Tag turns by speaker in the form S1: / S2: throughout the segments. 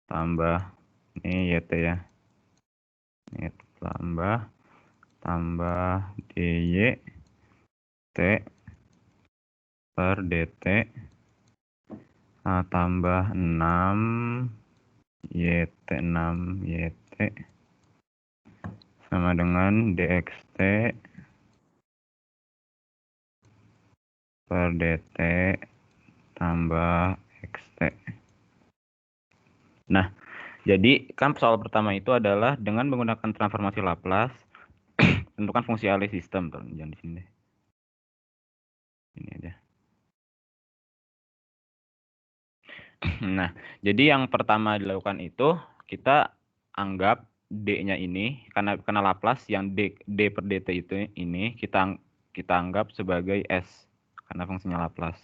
S1: tambah ini YT ya. Ini tambah DY T per DT tambah 6 YT sama dengan DXT per DT tambah XT. Nah, jadi kan soal pertama itu adalah dengan menggunakan transformasi Laplace tentukan fungsi alih sistem. Jangan di sini deh. Ini aja. Nah, jadi yang pertama dilakukan itu kita anggap D-nya ini karena Laplace yang D per dt itu ini kita anggap sebagai S karena fungsinya Laplace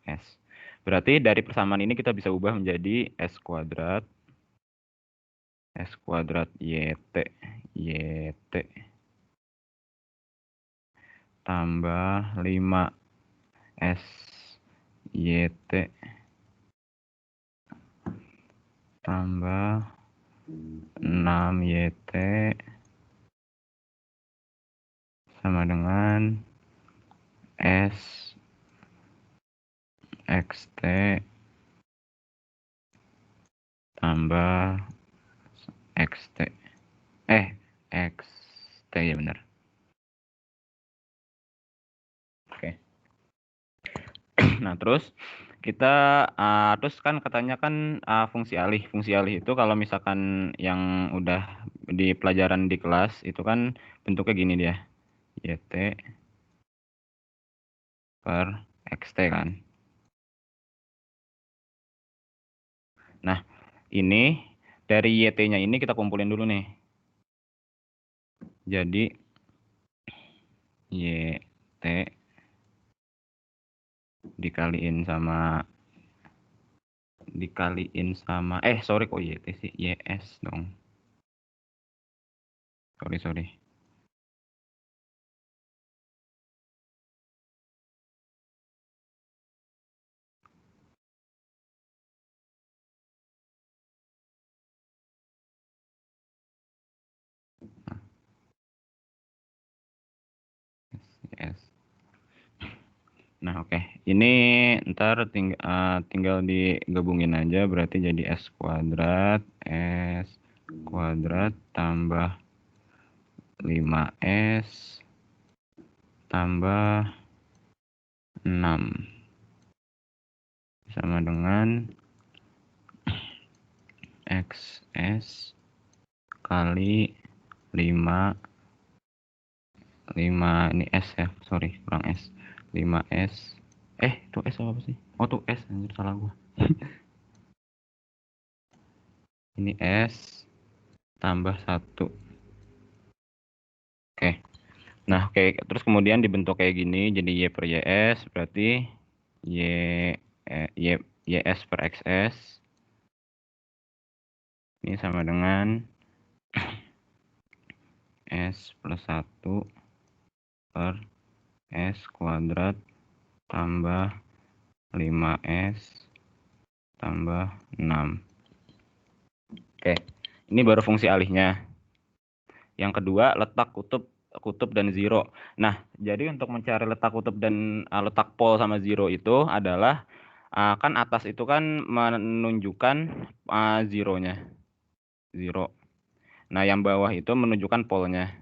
S1: S. Berarti dari persamaan ini kita bisa ubah menjadi S kuadrat YT tambah 5 S YT tambah 6 YT sama dengan S XT tambah XT. XT ya benar. Oke. Nah, terus kita terus kan katanya kan fungsi alih. Fungsi alih itu kalau misalkan yang udah di pelajaran di kelas itu kan bentuknya gini dia. YT per XT kan. Nah, ini dari YT-nya ini kita kumpulin dulu nih. Jadi YT dikaliin sama sorry kok YT sih, YS dong. Sorry. YS. Nah, oke. Ini ntar tinggal digabungin aja, berarti jadi S kuadrat tambah 5S tambah 6 sama dengan XS kali 5 ini S ya, sorry kurang S, 5S itu S apa sih? Oh tuh S, anjir salah gua. Ini S tambah 1. Oke. Nah, oke, terus kemudian dibentuk kayak gini jadi Y per YS berarti YS per XS ini sama dengan S plus 1 per S kuadrat tambah 5S tambah 6. Oke, ini baru fungsi alihnya. Yang kedua, letak kutub dan zero. Nah, jadi untuk mencari letak kutub dan letak pol sama zero itu adalah kan atas itu kan menunjukkan zero-nya. Zero. Nah, yang bawah itu menunjukkan polnya.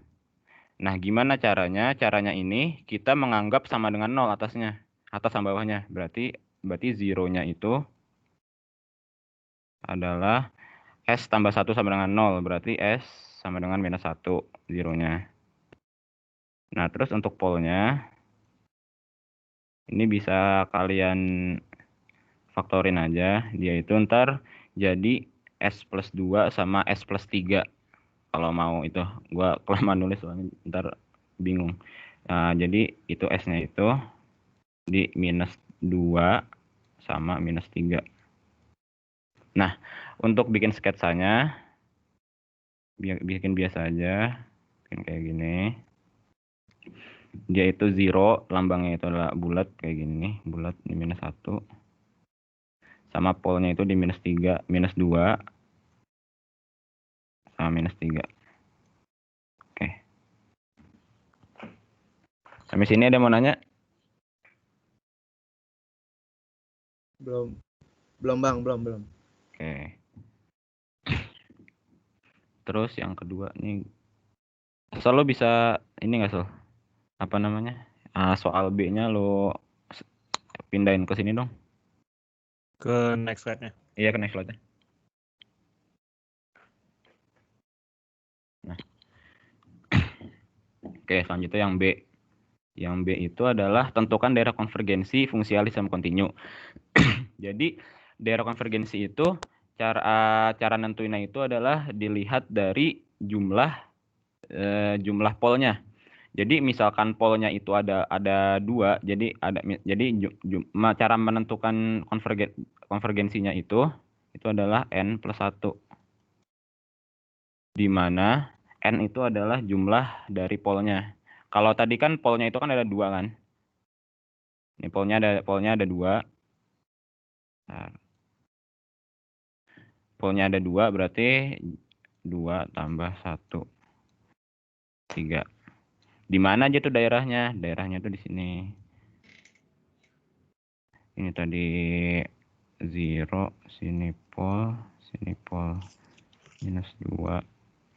S1: Nah, gimana caranya? Caranya ini kita menganggap sama dengan 0 atasnya. Atas sama bawahnya. Berarti zero-nya itu adalah S tambah 1 sama dengan 0. Berarti S sama dengan minus 1 zero-nya. Nah, terus untuk polnya, ini bisa kalian faktorin aja. Dia itu ntar jadi S plus 2 sama S plus 3. Kalau mau itu, gua kelamaan nulis soalnya ntar bingung. Nah, jadi itu S-nya itu di minus 2 sama minus 3. Nah, untuk bikin sketsanya, bikin biasa aja. Bikin kayak gini. Dia itu zero, lambangnya itu adalah bulat kayak gini. Bulat di minus 1. Sama polnya itu di minus 3, minus 2. sama minus 3. Oke. Sampai sini ada mau nanya?
S2: Belum Bang, belum.
S1: Oke. Terus yang kedua nih, Sol lo bisa ini nggak Sol? Apa namanya? Soal B-nya lo pindahin ke sini dong.
S3: Ke next slide-nya.
S1: Iya, ke next slide-nya. Nah. Oke, selanjutnya yang B. Yang B itu adalah tentukan daerah konvergensi fungsi alis sama kontinu. Jadi daerah konvergensi itu cara nentuinnya itu adalah dilihat dari jumlah polnya. Jadi misalkan polnya itu ada 2, jadi cara menentukan konvergensinya itu adalah n plus 1. Di mana n itu adalah jumlah dari polnya. Kalau tadi kan polnya itu kan ada 2 kan? Ini polnya ada 2. Nah, polnya ada 2 berarti 2 tambah 1 3. Di mana aja tuh daerahnya? Daerahnya tuh di sini. Ini tadi 0, sini pol, minus 2,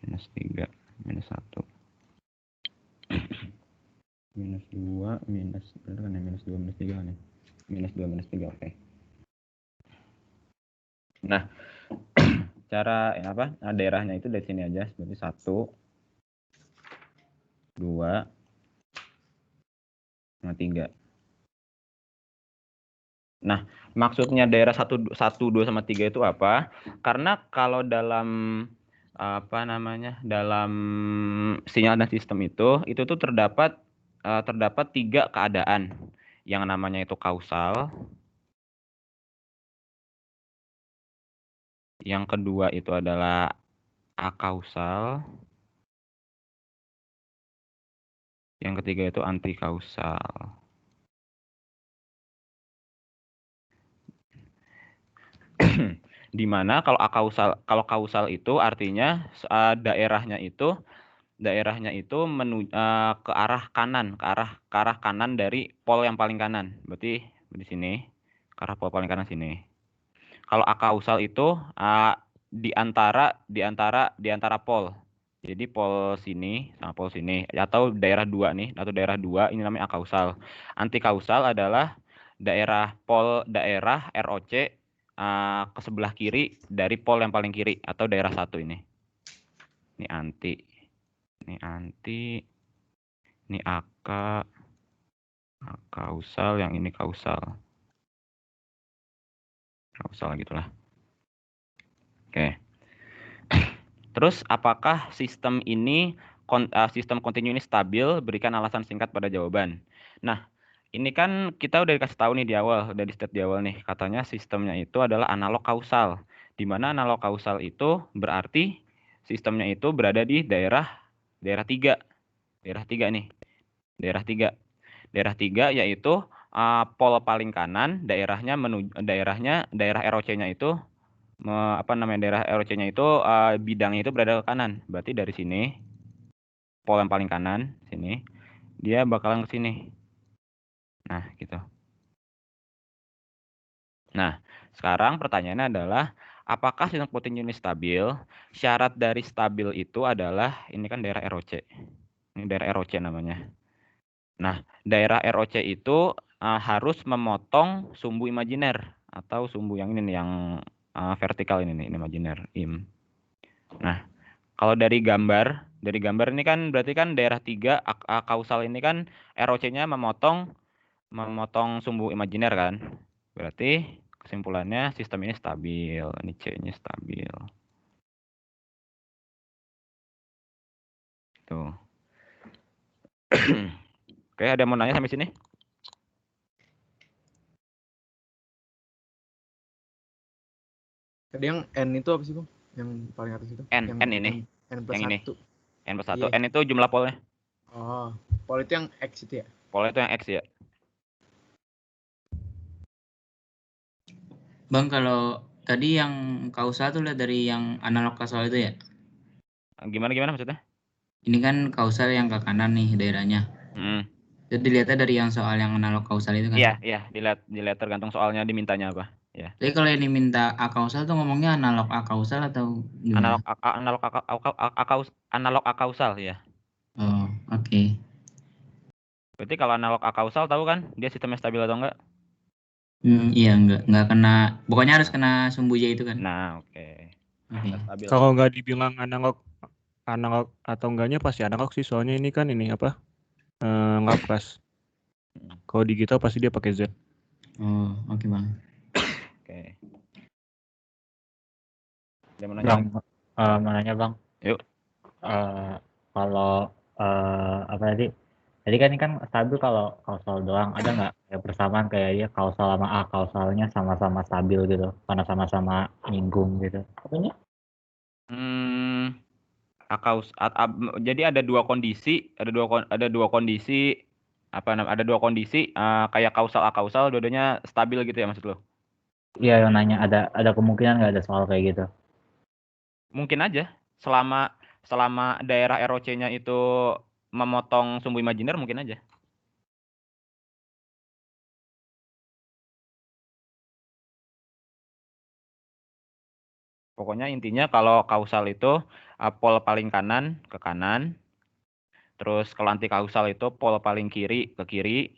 S1: minus 3, minus 1. Minus 2, minus, bener kan ya? Minus 2, minus 3 kan ya? Minus 2, minus 3, oke. Nah, cara apa? Nah, daerahnya itu dari sini aja, seperti 1, 2, sama 3. Nah, maksudnya daerah 1, 2 sama 3 itu apa? Karena kalau dalam apa namanya? Dalam sinyal dan sistem itu tuh terdapat 3 keadaan. Yang namanya itu kausal. Yang kedua itu adalah akausal. Yang ketiga itu anti kausal. Di mana kalau kausal itu artinya daerahnya itu ke arah kanan, ke arah kanan dari pol yang paling kanan. Berarti di sini, ke arah pol paling kanan sini. Kalau akausal itu di antara pol. Jadi pol sini sama pol sini, atau daerah 2 nih, atau daerah 2 ini namanya akausal. Anti kausal adalah daerah ROC ke sebelah kiri dari pol yang paling kiri, atau daerah 1 ini. Ini anti. Ini kausal, yang ini kausal gitulah. Oke. Terus apakah sistem ini sistem kontinu ini stabil? Berikan alasan singkat pada jawaban. Nah, ini kan kita udah dikasih tahu nih di awal, udah di step di awal nih, katanya sistemnya itu adalah analog kausal. Di mana analog kausal itu berarti sistemnya itu berada di daerah 3. Daerah 3 nih. Daerah 3. Daerah 3 yaitu pol paling kanan, daerah ROC-nya itu daerah ROC-nya itu bidangnya itu berada ke kanan. Berarti dari sini pol yang paling kanan sini dia bakalan ke sini. Nah, gitu. Nah, sekarang pertanyaannya adalah apakah sistem kontinu ini stabil? Syarat dari stabil itu adalah ini kan daerah ROC. Ini daerah ROC namanya. Nah, daerah ROC itu harus memotong sumbu imajiner atau sumbu yang ini nih, yang vertikal ini nih, imajiner, im. Nah, kalau dari gambar ini kan berarti kan daerah 3 kausal ini kan ROC-nya memotong sumbu imajiner kan. Berarti kesimpulannya sistem ini stabil. Ini C-nya stabil. Tuh. Oke, ada yang mau nanya sampai sini?
S2: Tadi yang N itu apa sih, Bang? Yang paling atas itu?
S1: N ini.
S2: N plus
S1: yang
S2: 1.
S1: ini. N plus 1.
S2: Iya.
S1: N itu jumlah polnya.
S2: Oh, pol itu yang X itu ya?
S1: Polnya itu yang X ya.
S4: Bang, kalau tadi yang kausal tuh lihat dari yang analog kausal itu ya?
S1: Gimana maksudnya?
S4: Ini kan kausal yang ke kanan nih daerahnya. Jadi dilihatnya dari yang soal yang analog kausal itu kan?
S1: Iya, dilihat tergantung soalnya dimintanya apa. Ya.
S4: Tapi kalau yang diminta A kausal tuh ngomongnya analog A kausal atau gimana?
S1: Analog akausal ya.
S4: Oh, oke.
S1: Berarti kalau analog akausal tahu kan dia sistemnya stabil atau enggak?
S4: Iya nggak kena. Pokoknya harus kena sumbunya itu kan?
S1: Nah, oke.
S4: Oke.
S1: Stabil.
S3: Kalau nggak dibilang analog atau enggaknya pasti analog sih, soalnya ini kan ini apa? Ngapkas. Kalau digital pasti dia pakai Z.
S4: Oh, oke Bang.
S1: Oke. Dia mau nanya
S5: Bang, mau nanya Bang.
S1: Yuk.
S5: Kalau apa tadi? Tadi kan ini kan stabil kalau kausal doang. Ada nggak kayak persamaan kayak dia kausal sama A kausalnya sama-sama stabil gitu? Karena sama-sama nyinggung gitu. Apanya?
S1: Jadi ada dua kondisi, ada dua kondisi kayak kausal akausal dua-duanya stabil gitu ya maksud lo?
S5: Iya, yang nanya ada kemungkinan nggak ada soal kayak gitu?
S1: Mungkin aja selama daerah ROC-nya itu memotong sumbu imajiner mungkin aja. Pokoknya intinya kalau kausal itu pol paling kanan ke kanan, terus kalau anti kausal itu pol paling kiri ke kiri.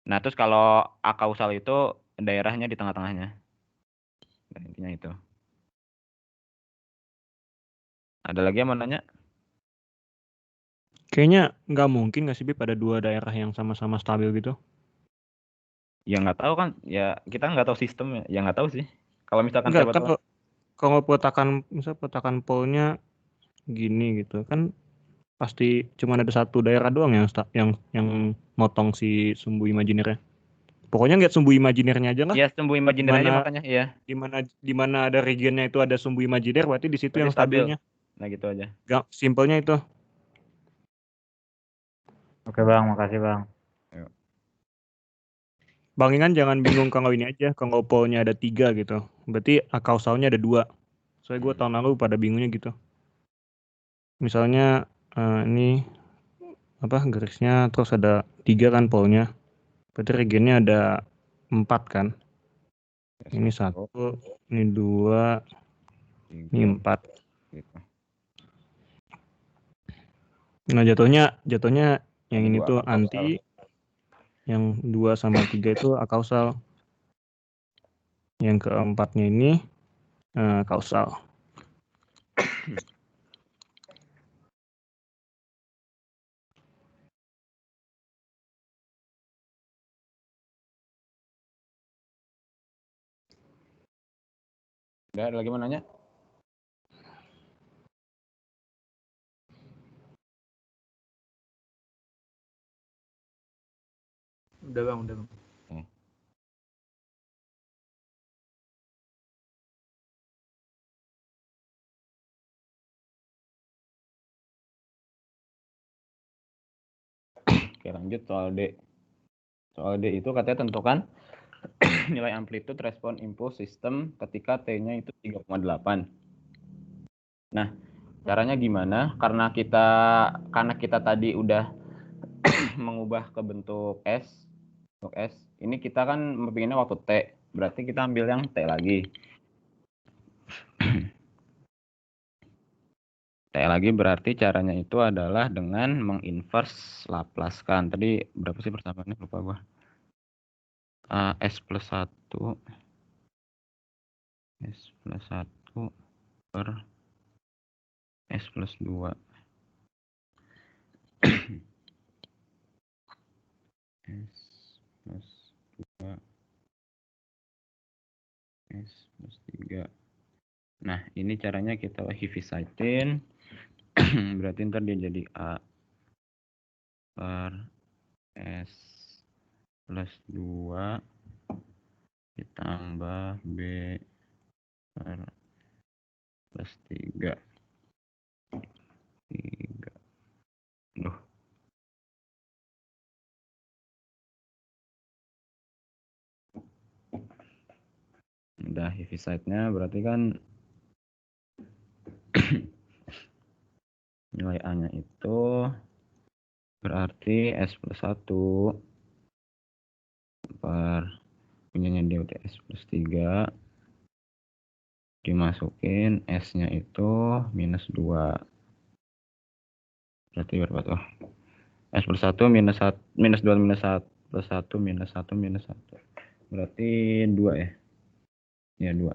S1: Nah, terus kalau akausal itu daerahnya di tengah-tengahnya. Nah, intinya itu. Ada lagi yang mau nanya?
S3: Kayaknya nggak mungkin nggak sih, Bib, pada dua daerah yang sama-sama stabil gitu.
S1: Ya nggak tahu kan, ya kita nggak tahu sistemnya. Ya nggak tahu sih. Kalau misalkan
S3: Enggak,
S1: siapa
S3: kan
S1: tahu.
S3: kalau petakan polnya gini gitu kan, pasti cuma ada satu daerah doang yang motong si sumbu imajinernya. Pokoknya lihat sumbu imajinernya aja lah.
S1: Ya sumbu imajiner aja
S3: Dimana
S1: makanya, ya.
S3: di mana ada regionnya itu ada sumbu imajiner, berarti di situ
S1: Berarti
S3: yang
S1: stabil.
S3: stabilnya.
S1: Nah gitu aja.
S3: Simpelnya itu.
S5: Oke Bang, makasih Bang.
S3: Bang Ingan jangan bingung kalau ini aja, kalau polnya ada 3 gitu. Berarti kausalnya ada 2. Soalnya gue tahun lalu pada bingungnya gitu. Misalnya ini apa garisnya terus ada 3 kan polnya. Berarti regionnya ada 4 kan. Ini 1, ini 2, ini 4.
S1: Gitu.
S3: Nah jatuhnya yang ini
S1: 2
S3: tuh
S1: akausal.
S3: anti, yang 2 sama 3 itu akausal. Yang keempatnya ini kausal.
S1: Udah, ada lagi mau nanya?
S2: Udah Bang.
S1: Oke, lanjut soal D. Soal D itu katanya tentukan nilai amplitude respon impuls sistem ketika T-nya itu 3,8. Nah, caranya gimana? Karena kita tadi udah mengubah ke bentuk S, ini kita kan mempengennya waktu T. Berarti kita ambil yang T lagi. T lagi berarti caranya itu adalah dengan menginverse Laplace-kan. Tadi berapa sih persamaannya? Lupa gua. S plus 1 per S plus 2. S plus 2 S plus 3. Nah, ini caranya kita Heaviside-in. Berarti ntar dia jadi A per S plus 2 ditambah B per plus 3. Duh. Udah Heaviside-nya berarti kan Nilai A-nya itu berarti S plus 1 per punyanya dia S plus 3 dimasukin S-nya itu minus 2. Berarti berapa tuh? S plus 1 minus 1 minus 2 minus 1 plus 1 minus 1 minus 1. Berarti 2 ya? Ya 2.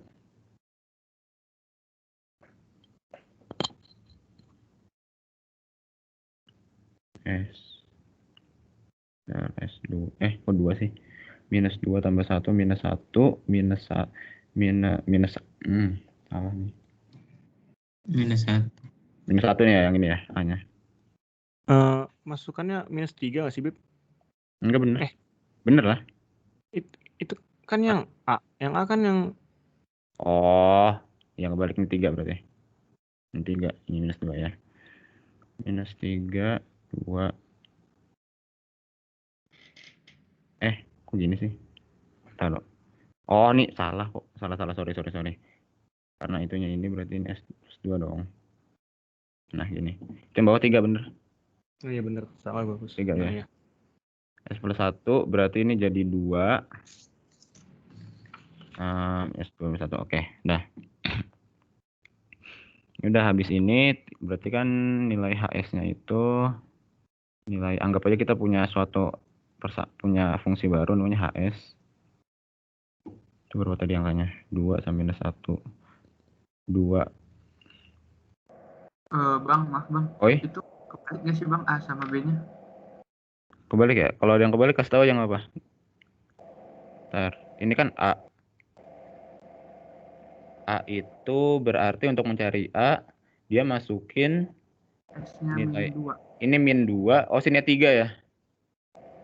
S1: S dan S2 kok 2 sih? Minus 2 tambah 1 minus 1 minus minus salah nih.
S4: Minus 1.
S1: Minus 1 nih ya yang ini ya A-nya.
S3: Masukannya minus 3 nggak sih, Bib?
S1: Enggak bener. Bener lah.
S3: Itu kan yang A. Yang A kan yang...
S1: Oh, yang kebalik ini 3 berarti. Ini 3, ini minus 2 ya. Minus 3, 2. Kok gini sih? Taruh. Oh, ini salah kok. Salah. Sorry. Karena itunya ini berarti ini S2 dong. Nah, gini. Yang bawah 3 bener.
S3: Oh iya bener, salah bagus.
S1: 3 ya.
S3: Iya.
S1: S plus 1 berarti ini jadi 2. S2 plus 1. Oke, dah. Udah habis ini berarti kan nilai HS-nya itu nilai, anggap aja kita punya punya fungsi baru namanya HS. Itu berapa tadi angkanya? 2 sampai minus 1. 2.
S4: Bang, maaf Bang.
S1: Oi?
S4: Itu kebaliknya sih Bang, A sama B-nya.
S1: Kebalik ya? Kalau ada yang kebalik kasih tahu yang apa? Ntar, ini kan A. A itu berarti untuk mencari A, dia masukin
S4: S-nya
S1: nilai.
S4: min 2.
S1: Ini min 2. Oh, sini 3 ya?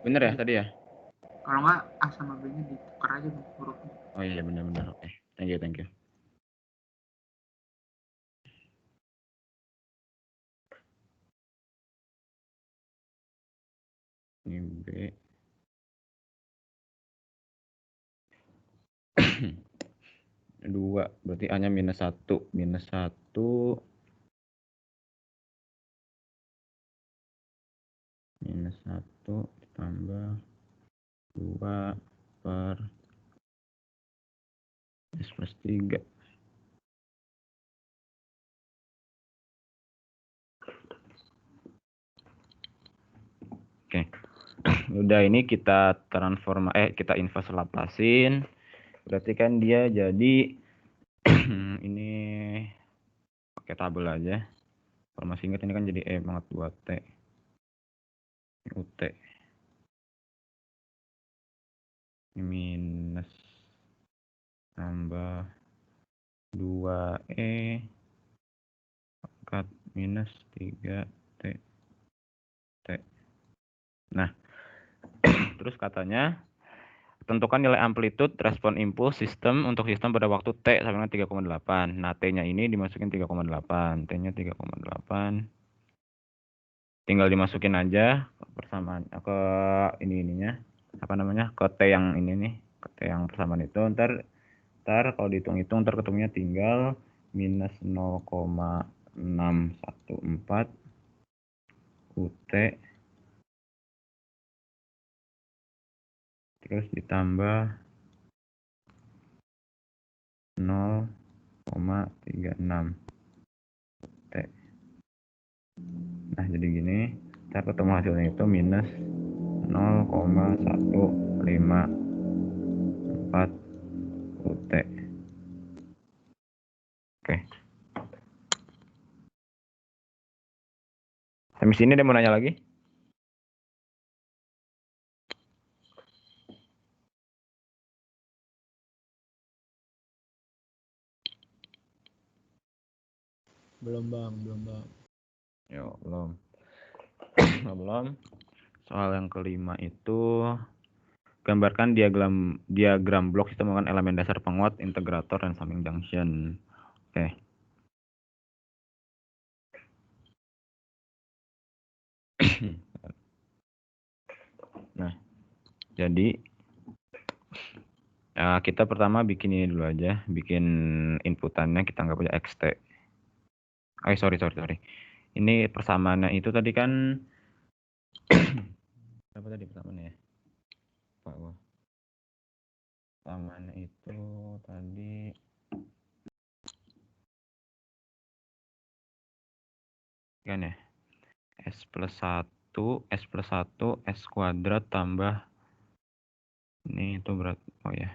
S1: Bener ya tadi ya?
S4: Kalau nggak A sama B-nya ditukar aja Bang hurufnya.
S1: Oh iya bener. Oke. Thank you. Ini B. 2 berarti A-nya minus 1. Minus 1 ditambah 2 per S plus 3. Oke. Udah, ini kita kita inverse Laplacein. Berarti kan dia jadi ini pakai tabel aja. Kalau masih ingat ini kan jadi E banget 2T. UT. Minus tambah 2E pangkat minus 3T. Nah, terus katanya tentukan nilai amplitude respon impuls sistem untuk sistem pada waktu T sama dengan 3,8. Nah, T-nya ini dimasukin 3,8. T-nya 3,8. Tinggal dimasukin aja persamaan ke ininya. Apa namanya? Ke T yang ini nih, ke T yang persamaan itu. Ntar kalau dihitung-hitung ntar ketemunya tinggal minus 0,614 UT terus ditambah 0,36 T. Nah, jadi gini, ntar ketemu hasilnya itu minus 0,154 UT. Oke. Sampai sini dia mau nanya lagi?
S2: Belum bang.
S1: Yo, belum. Belum. Soal yang kelima itu gambarkan diagram blok sistem menggunakan elemen dasar penguat, integrator, dan summing junction. Oke. Nah, jadi kita pertama bikin ini dulu aja, bikin inputannya kita anggap aja xt. Sorry. Ini persamaannya itu tadi kan apa tadi persamaannya ya? Pak, persamaannya itu tadi kan ya S plus 1 S kuadrat tambah ini itu berat. Oh ya,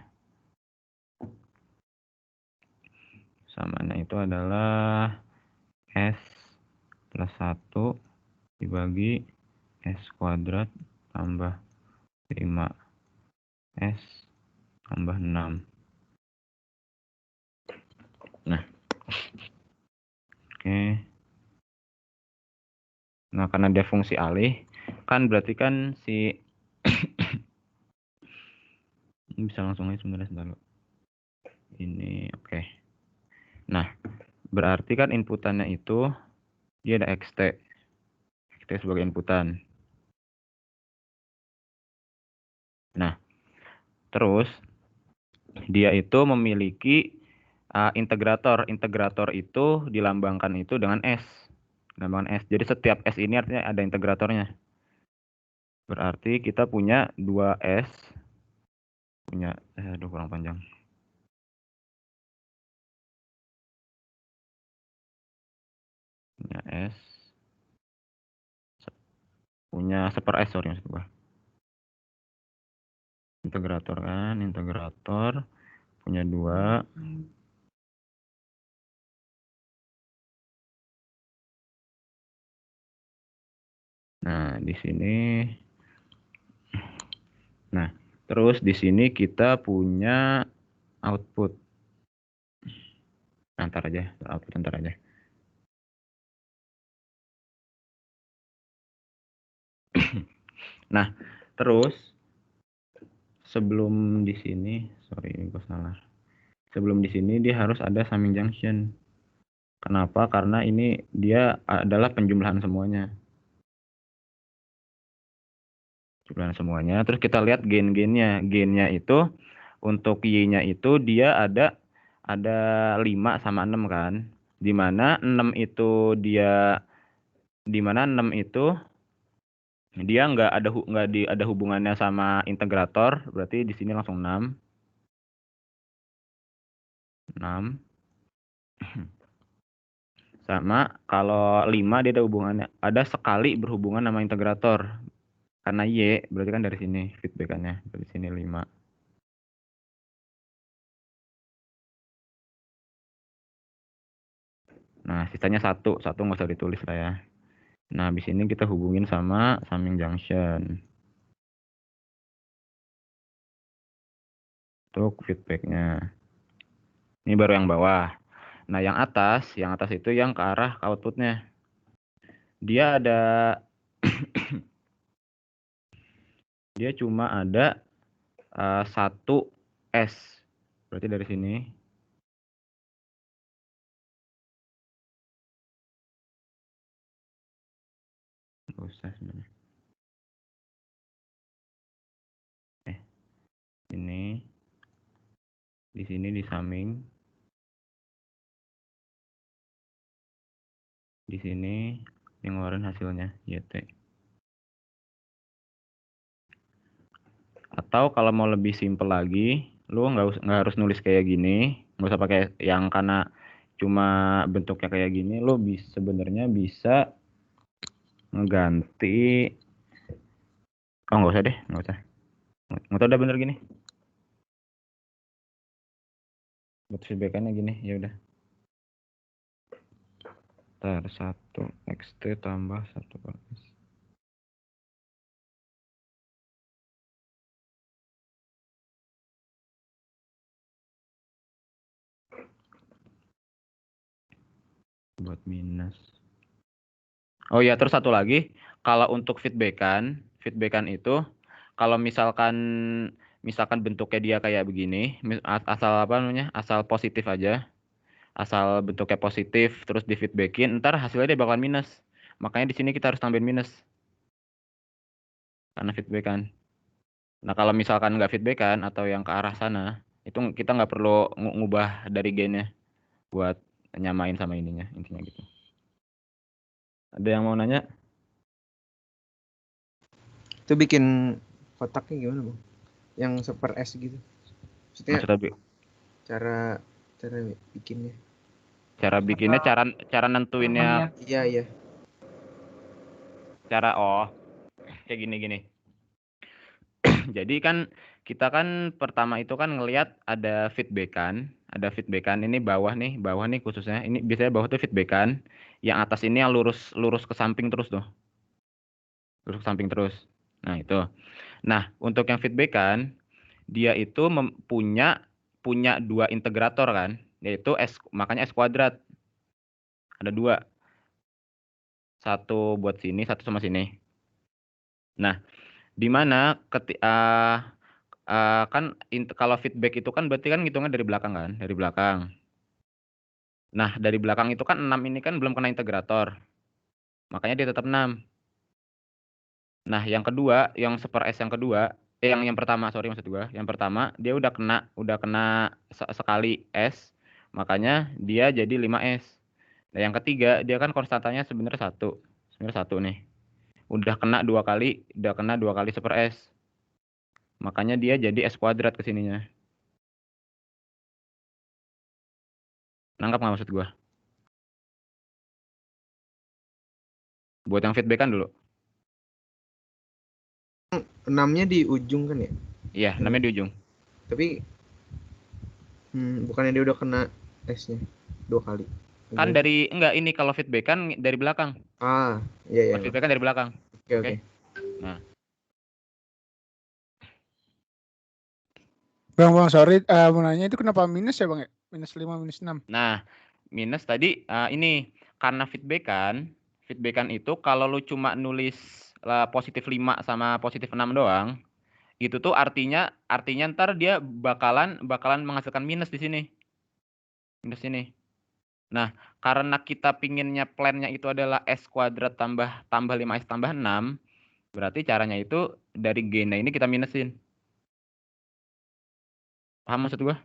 S1: samaannya itu adalah S plus 1 dibagi S kuadrat tambah 5 S tambah 6. Nah, oke. Nah, karena dia fungsi alih, kan berarti kan si ini bisa langsung aja sebenarnya sebentar. Ini oke. Nah, berarti kan inputannya itu dia ada XT sebagai inputan. Nah, terus dia itu memiliki integrator. Integrator itu dilambangkan itu dengan S. Dilambangkan S. Jadi setiap S ini artinya ada integratornya. Berarti kita punya 2S. Punya, aduh kurang panjang. Punya S. Punya 1/S, sorry maksud gua. Integrator kan, integrator. Punya 2. Nah, di sini. Nah, terus di sini kita punya output. Ntar aja, output ntar aja. Nah, terus sebelum di sini, sorry ini gue salah. Sebelum di sini dia harus ada summing junction. Kenapa? Karena ini dia adalah penjumlahan semuanya. Jumlahan semuanya. Terus kita lihat gain-gainnya. Gainnya itu untuk Y-nya itu dia ada 5 sama 6 kan. Dimana 6 itu dia nggak ada hubungannya sama integrator, berarti di sini langsung 6. Sama kalau 5 dia ada sekali berhubungan sama integrator. Karena Y berarti kan dari sini feedbackannya, dari sini 5. Nah, sisanya 1 nggak usah ditulis lah ya. Nah, habis ini kita hubungin sama summing junction. Untuk feedbacknya. Ini baru yang bawah. Nah, yang atas itu yang ke arah outputnya. Dia ada dia cuma ada 1 S. Berarti dari sini. Nggak usah sebenarnya. Ini. Di sini di summing. Di sini yang ngeluarin hasilnya YT. Atau kalau mau lebih simple lagi, lu nggak harus nulis kayak gini, nggak usah pakai yang karena cuma bentuknya kayak gini, lu sebenarnya bisa ngeganti. Oh nggak usah deh, nggak usah udah bener gini. Buat feedbackannya gini, ya udah. Ntar 1 XT tambah 1 S. Buat minus. Oh ya, terus satu lagi, kalau untuk feedbackan itu kalau misalkan bentuknya dia kayak begini, asal apa namanya? Asal positif aja. Asal bentuknya positif terus di feedbackin, ntar hasilnya dia bakalan minus. Makanya di sini kita harus tambahin minus. Karena feedbackan. Nah, kalau misalkan nggak feedbackan atau yang ke arah sana, itu kita nggak perlu ngubah dari gainnya buat nyamain sama ininya, intinya gitu. Ada yang mau nanya?
S2: Itu bikin kotaknya gimana, Bang? Yang seper S gitu. Maksudnya
S1: Maksudnya
S2: cara bikinnya.
S1: cara bikinnya, cara nentuinnya,
S2: Iya.
S1: cara kayak gini. Jadi kan kita kan pertama itu kan ngelihat ada feedbackan ini bawah nih khususnya. Ini biasanya bawah tuh feedbackan, yang atas ini yang lurus ke samping terus tuh. Lurus ke samping terus. Nah, itu. Nah, untuk yang feedbackan dia itu punya 2 integrator kan, yaitu makanya S kuadrat. Ada 2. Satu buat sini, satu sama sini. Nah, di mana kan kalau feedback itu kan berarti kan ngitungnya dari belakang kan, dari belakang. Nah, dari belakang itu kan 6 ini kan belum kena integrator. Makanya dia tetap 6. Nah, yang kedua, yang seper S yang kedua, yang pertama, sorry maksud gua, yang pertama dia udah kena sekali S, makanya dia jadi 5S. Nah, yang ketiga, dia kan konstantanya sebenarnya 1. Sebenarnya 1 nih. Udah kena 2 kali seper S. Makanya dia jadi S kuadrat ke sininya. Nangkap nggak maksud gua? Buat yang feedback kan dulu.
S2: 6-nya di ujung kan ya?
S1: Iya, namanya di ujung.
S2: Tapi bukannya dia udah kena S-nya 2 kali.
S1: Kan enggak, ini kalau feedback kan dari belakang.
S2: Iya.
S1: Feedback kan dari belakang.
S2: Oke.
S1: Nah,
S6: Bang, sorry, mau nanya itu kenapa minus ya Bang ya? Minus 5, minus 6.
S1: nah, minus tadi ini karena feedbackan itu kalau lu cuma nulis positif 5 sama positif 6 doang, itu tuh artinya ntar dia bakalan menghasilkan minus di sini. Minus ini. Nah, karena kita pinginnya plannya itu adalah S kuadrat tambah 5S tambah 6, berarti caranya itu dari gain ini kita minusin. Paham maksud gua?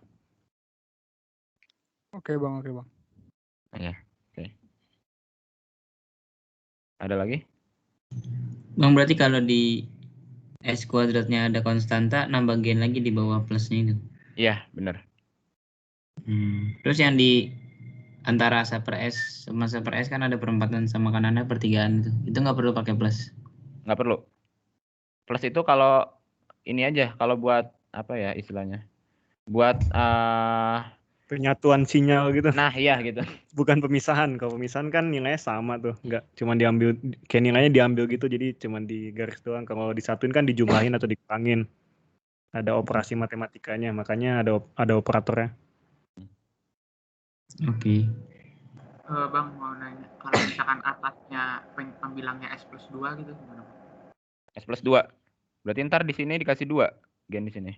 S6: Oke bang.
S1: Ya, oke. Ada lagi?
S4: Bang, berarti kalau di S kuadratnya ada konstanta, nambah gain lagi di bawah plusnya itu.
S1: Iya, benar.
S4: Terus yang di antara seper S sama seper S kan ada perempatan sama kanannya pertigaan itu. Itu nggak perlu pakai plus.
S1: Nggak perlu. Plus itu kalau ini aja, kalau buat apa ya istilahnya? Buat
S3: penyatuan sinyal gitu.
S1: Nah, iya gitu.
S3: Bukan pemisahan. Kalau pemisahan kan nilainya sama tuh, nggak cuma diambil, kayak nilainya diambil gitu, jadi cuma di garis doang. Kalau disatuin kan dijumlahin atau dikurangin. Ada operasi matematikanya, makanya ada operatornya.
S4: Oke.
S7: Bang, mau nanya, kalau misalkan atasnya pembilangnya S plus 2 gitu gimana?
S1: S plus 2. Berarti ntar di sini dikasih 2 gen di sini.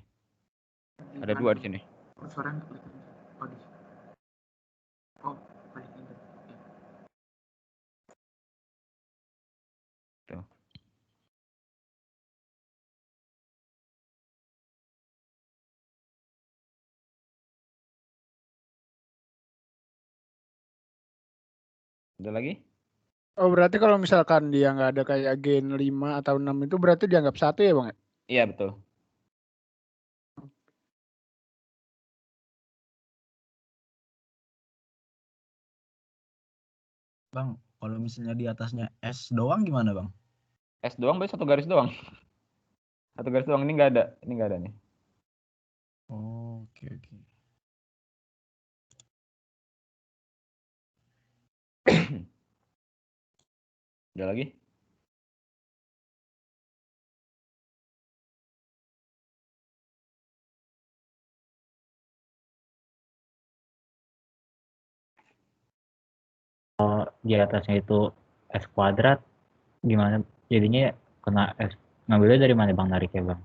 S1: Ada 2 di sini.
S7: Suaranya kelihatan. Oh, di sini. Oh, balikin deh.
S1: Tuh. Ada lagi?
S6: Oh, berarti kalau misalkan dia nggak ada kayak gain 5 atau 6 itu berarti dianggap 1 ya Bang?
S1: Iya, betul.
S8: Bang, kalau misalnya di atasnya S doang gimana Bang?
S1: S doang berarti 1 garis doang. 1 garis doang, ini nggak ada. Ini nggak ada nih.
S8: Oh, oke.
S1: Ada lagi?
S5: Di atasnya itu S kuadrat, gimana jadinya kena S, ngambilnya dari mana Bang nariknya Bang?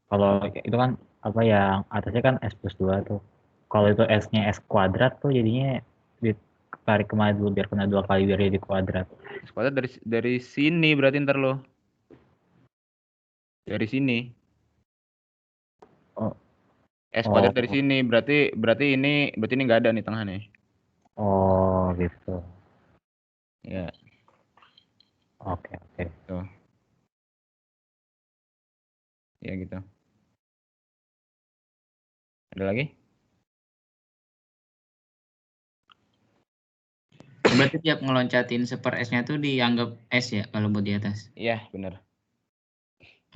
S5: Kalau itu kan apa yang atasnya kan S plus 2 tuh. Kalau itu S-nya S kuadrat tuh jadinya ditarik kemana dulu biar kena 2 kali biar jadi kuadrat.
S1: S kuadrat dari sini berarti ntar lo. Dari sini.
S5: Oh.
S1: S kuadrat dari sini berarti ini nggak ada nih tengah nih.
S5: Oh gitu.
S1: Ya,
S5: Oke.
S1: tuh. Ya gitu. Ada lagi?
S4: Berarti tiap ngeloncatin super S-nya tuh dianggap S ya kalau buat di atas.
S1: Iya, benar.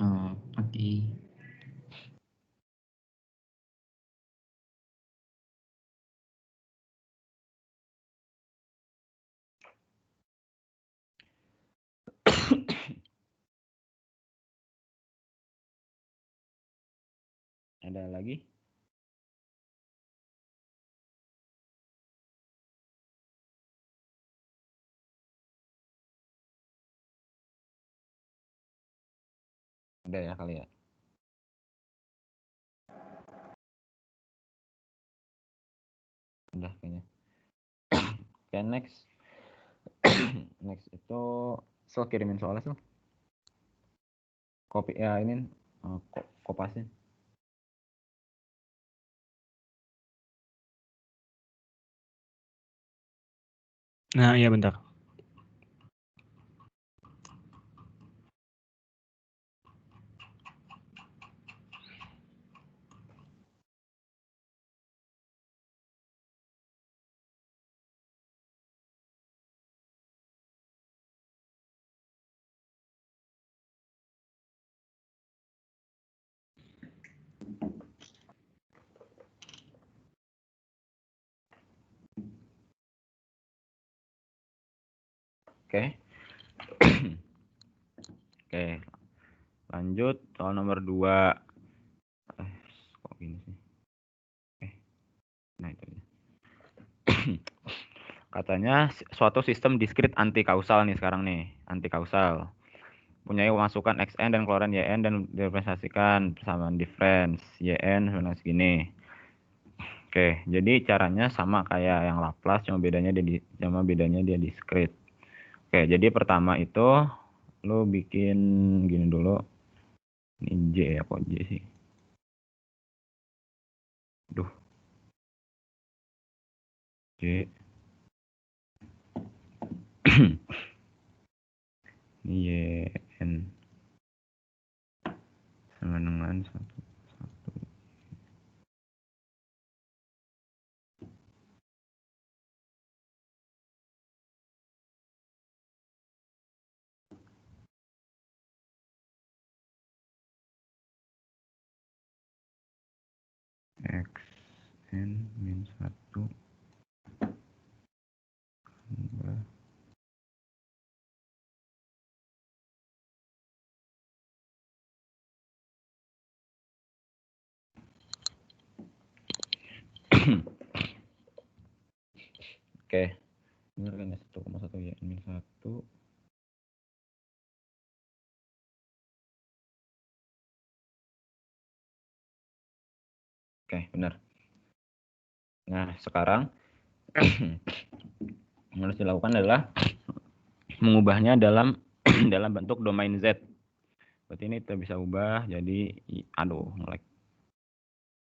S4: Oh, oke.
S1: Ada lagi? Ada ya kali ya. Udah kayaknya. Oke, next. Next itu Sel kirimin soalnya tuh. Kopi ya ini kopasin.
S3: Nah, iya bentar.
S1: Oke. Oke. Lanjut soal nomor 2. Kok gini sih? Nah itu aja. Katanya suatu sistem diskrit anti kausal nih sekarang nih, anti kausal. Punya masukan xn dan keluaran yn dan diferensiasikan persamaan difference yn sama segini. Oke, jadi caranya sama kayak yang Laplace, cuma bedanya dia diskrit. Oke, jadi pertama itu lo bikin gini dulu. Ini J ya, kok J sih? Duh. J. Ini YN sama dengan 1. X n min 1 tambah oke, benar kan ya 1,1 y min 1. Oke, benar. Nah, sekarang yang harus dilakukan adalah mengubahnya dalam dalam bentuk domain Z. Berarti ini kita bisa ubah jadi nge-lag.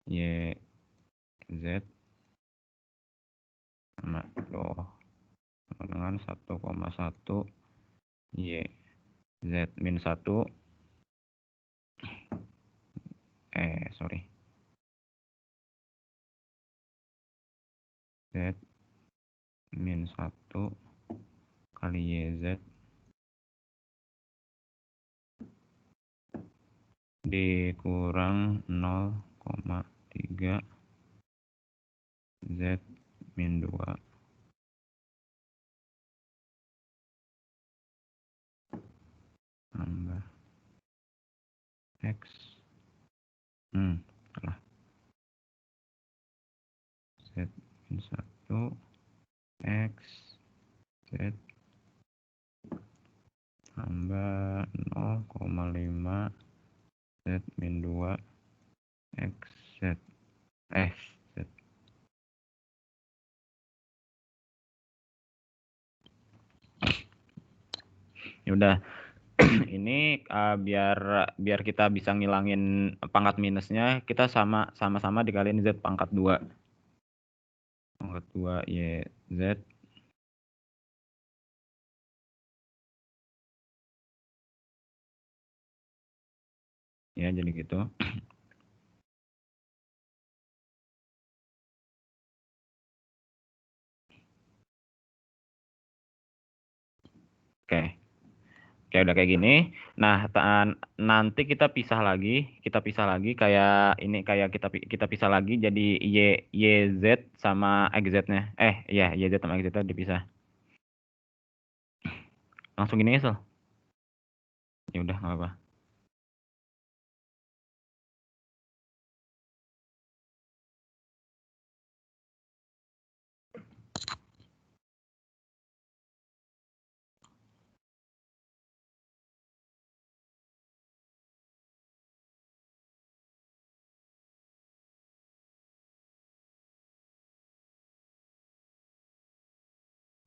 S1: Y Z sama dengan 1,1 Y Z min 1 sorry. Z min 1 kali YZ dikurang 0,3 Z min 2 tambah X salah Z min 1 X Z tambah 0,5 Z min 2 X Z Z. Ya udah. Ini biar kita bisa ngilangin pangkat minusnya, kita sama-sama dikaliin Z pangkat 2. Pangkat 2 YZ Ya, jadi gitu. Oke. Oke, udah kayak gini. Nah, nanti kita pisah lagi kayak ini, kayak kita pisah lagi jadi YZ sama XZ-nya. Iya, YZ sama XZ dipisah. Langsung gini aja, Sol. Ya udah, nggak apa-apa.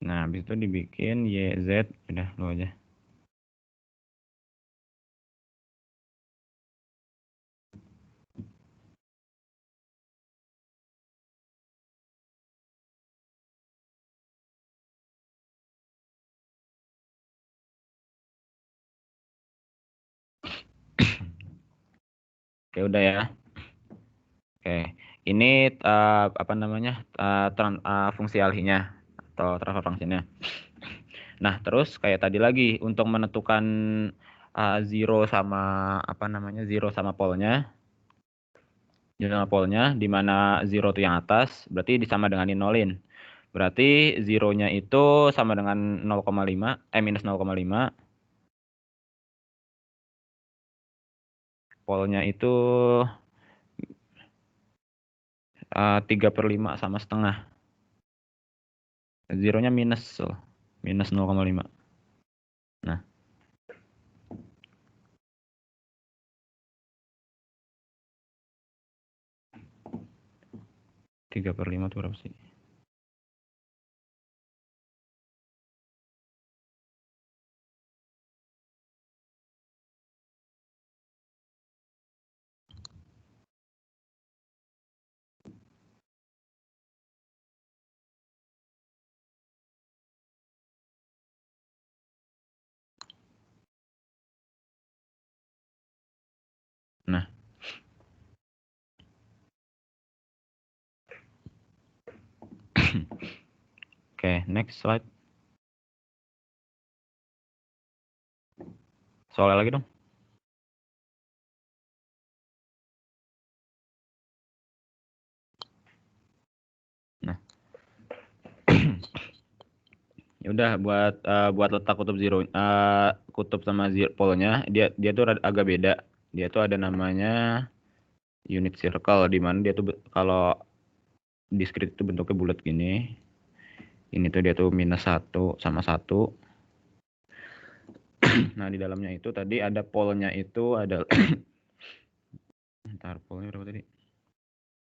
S1: Nah, habis itu dibikin YZ, udah lu aja. Oke, udah ya. Oke, ini apa namanya, fungsi alihnya atau transfer functionnya. Nah, terus kayak tadi lagi untuk menentukan zero sama apa namanya, zero sama polnya, di mana zero itu yang atas, berarti disama dengan nolin. Berarti zeronya itu sama dengan 0,5, minus 0,5. Polnya itu 3/5 sama setengah. Zeronya minus 0,5. Nah, 3/5 itu berapa sih? Nah, oke, next slide. Soalnya lagi dong. Nah, ya udah buat letak kutub zero, kutub sama zero polnya, dia tuh agak beda. Dia tuh ada namanya unit circle, di mana dia tuh kalau discrete itu bentuknya bulat gini. Ini tuh dia tuh -1 sama 1. Nah, di dalamnya itu tadi ada polnya itu ada ntar polnya berapa tadi?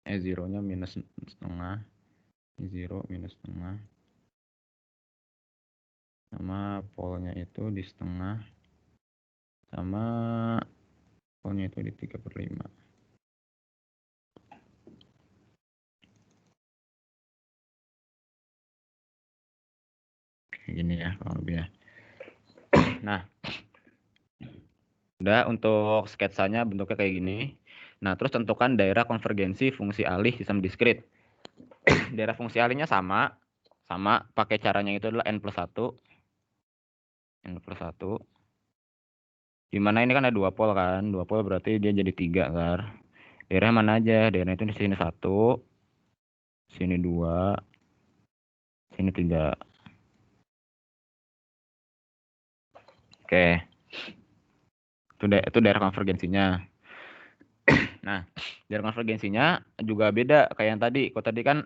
S1: Zeronya minus setengah, zero minus setengah, sama polnya itu di setengah, sama polnya itu di 3/5. Kayak gini ya kalau lebih ya. Nah, udah, untuk sketsanya bentuknya kayak gini. Nah, terus tentukan daerah konvergensi fungsi alih sistem diskrit. Daerah fungsi alihnya sama pakai caranya itu adalah n+1. Dimana ini kan ada 2 pol kan, 2 pol berarti dia jadi 3 kan. Daerah mana aja? Daerah itu di sini 1, sini 2, sini 3. Oke. Itu daerah konvergensinya. Nah, daerah konvergensinya juga beda kayak yang tadi. Kok tadi kan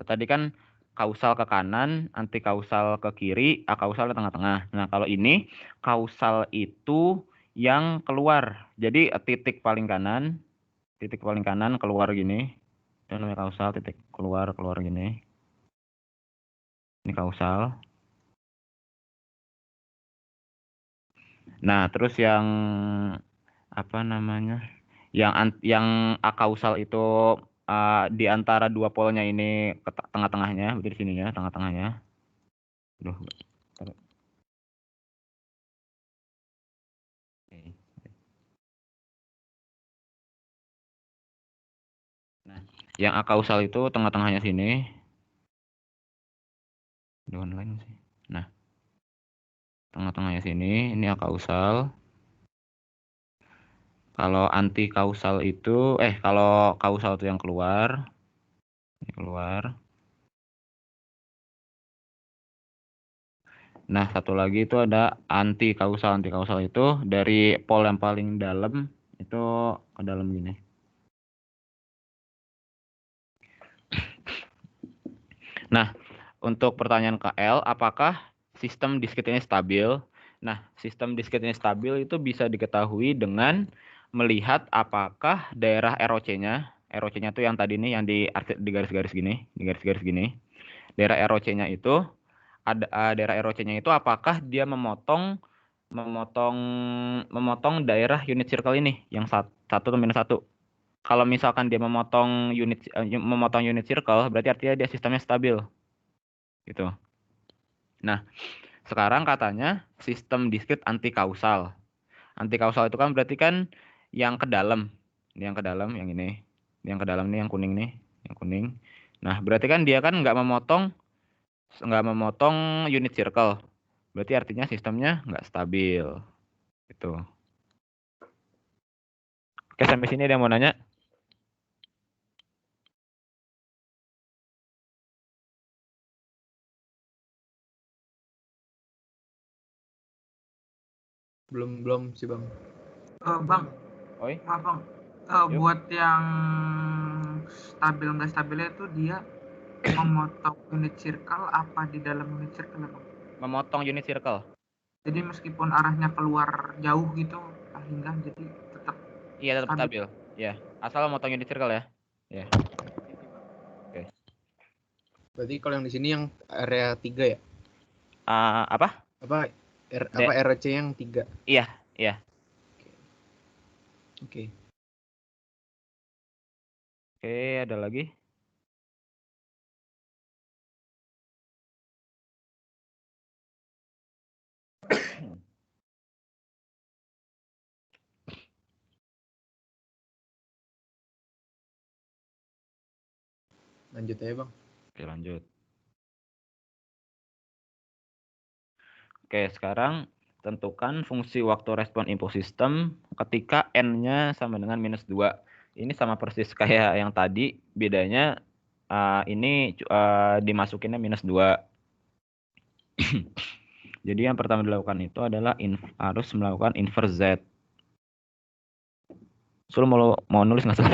S1: tadi kan kausal ke kanan, anti kausal ke kiri, akausal di tengah-tengah. Nah, kalau ini kausal itu yang keluar. Jadi titik paling kanan keluar gini. Itu namanya kausal, titik keluar gini. Ini kausal. Nah, terus yang apa namanya? Yang akausal itu di antara 2 polnya ini ke tengah-tengahnya, berarti di sini ya, tengah-tengahnya. Duh. Yang A kausal itu tengah-tengahnya sini. Di online sih. Nah, tengah-tengahnya sini, ini A kausal. Kalau anti kausal itu, kalau kausal itu yang keluar, ini keluar. Nah, satu lagi itu ada anti kausal. Anti kausal itu dari pol yang paling dalam itu ke dalam gini. Nah, untuk pertanyaan KL, apakah sistem diskrit ini stabil? Nah, sistem diskrit ini stabil itu bisa diketahui dengan melihat apakah daerah ROC-nya, ROC-nya itu yang tadi nih yang di garis-garis gini, di garis-garis gini. Daerah ROC-nya itu daerah ROC-nya itu apakah dia memotong daerah unit circle ini yang 1 atau -1. Kalau misalkan dia memotong unit circle, berarti artinya dia sistemnya stabil. Gitu. Nah, sekarang katanya sistem diskrit anti kausal. Anti kausal itu kan berarti kan yang ke dalam. Ini yang ke dalam, yang ini. Yang ke dalam nih, yang kuning nih, yang kuning. Nah, berarti kan dia kan nggak memotong unit circle. Berarti artinya sistemnya nggak stabil. Gitu. Oke, sampai sini ada yang mau nanya?
S2: Belum sih bang.
S7: Bang,
S1: Oi?
S7: maaf bang.
S1: Yuk.
S7: Buat yang stabil nggak stabilnya itu dia memotong unit circle apa di dalam unit circle ya, bang?
S1: Memotong unit circle.
S7: Jadi meskipun arahnya keluar jauh gitu, hingga jadi tetap
S1: Iya, tetap stabil. Ya, asal memotong unit circle ya. Ya. Oke.
S2: Berarti kalau yang di sini yang area 3 ya?
S1: Apa?
S2: Apa RC yang 3?
S1: Iya, iya.
S2: Oke.
S1: Oke, ada lagi?
S2: Lanjut aja bang.
S1: Oke, lanjut. Oke, sekarang tentukan fungsi waktu respon input system ketika n-nya sama dengan -2. Ini sama persis kayak yang tadi, bedanya ini dimasukinnya -2. Jadi yang pertama dilakukan itu adalah harus melakukan inverse Z. Sul mau nulis nggak sih?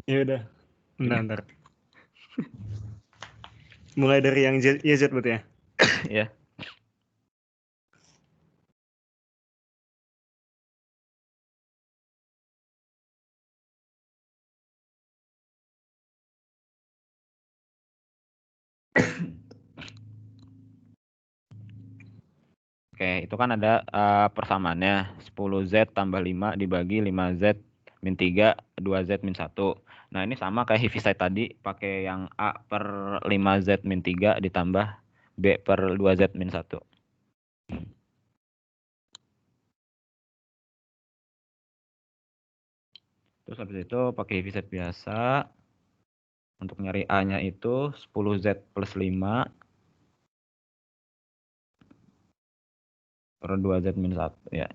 S3: Ya udah. Bentar. Mulai dari yang YZ berarti ya?
S1: Ya. Oke, itu kan ada persamaannya 10Z tambah 5 dibagi 5Z min 3, 2Z min 1. Nah, ini sama kayak Heaviside tadi, pakai yang A per 5Z min 3 ditambah B per 2Z min 1. Terus habis itu pakai Heaviside biasa. Untuk nyari A-nya itu 10Z plus 5 per 2Z min 1. Ya.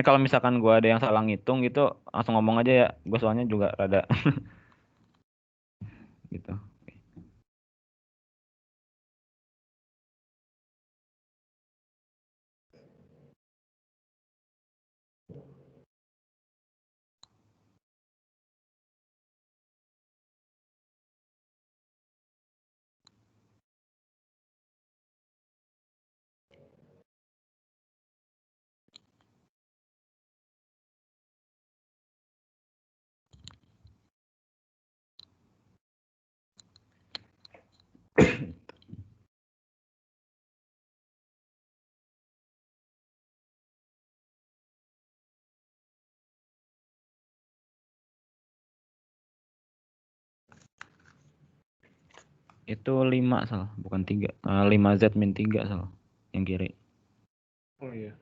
S1: Kalau misalkan gue ada yang salah ngitung gitu, langsung ngomong aja ya. Gue soalnya juga rada gitu. Itu 5 salah, bukan 3. 5Z min 3 salah. Yang kiri.
S3: Oh iya.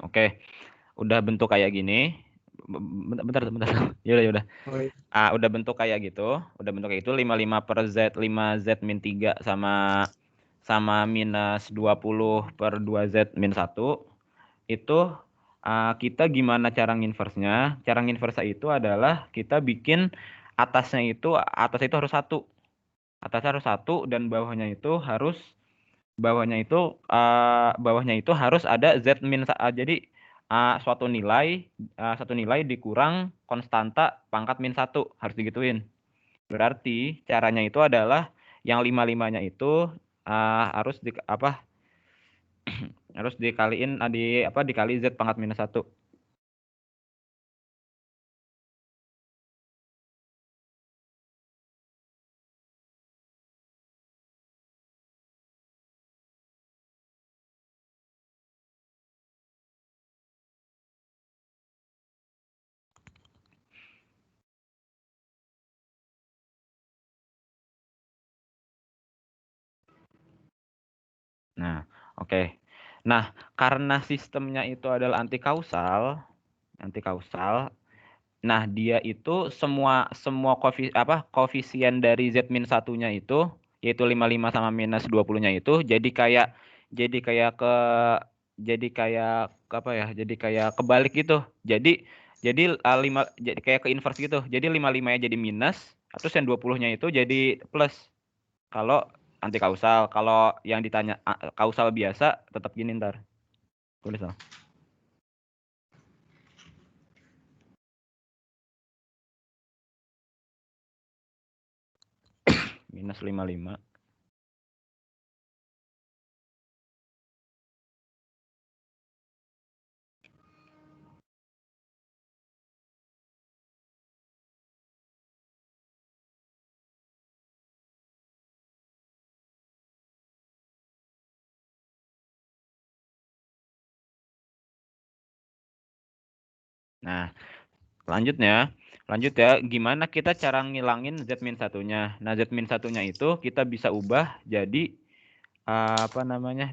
S1: Oke, udah bentuk kayak gini. Bentar. Yaudah.
S3: Oh iya.
S1: Udah bentuk kayak gitu. Udah bentuk kayak gitu 55 per Z, 5Z min 3 sama minus 20 per 2Z min 1. Itu kita gimana cara nginverse-nya? Cara nginverse itu adalah kita bikin atasnya itu harus 1. Atasnya harus 1 dan bawahnya itu harus harus ada Z min jadi suatu nilai dikurang konstanta pangkat min 1 harus digituin. Berarti caranya itu adalah yang 55-nya itu harus harus dikaliin dikali Z pangkat minus 1. Nah, oke. Nah, karena sistemnya itu adalah anti kausal, nah dia itu semua koefisien dari Z min 1-nya itu yaitu 55 sama minus 20-nya itu jadi kayak kebalik gitu. Jadi kayak ke inverse gitu. Jadi 55-nya jadi minus, terus yang 20-nya itu jadi plus. Kalau anti kausal, kalau yang ditanya kausal biasa tetap gini ntar. Tulis lah. Minus 55. Nah, lanjut ya, gimana kita cara ngilangin Z min 1-nya. Nah, Z min 1-nya itu kita bisa ubah jadi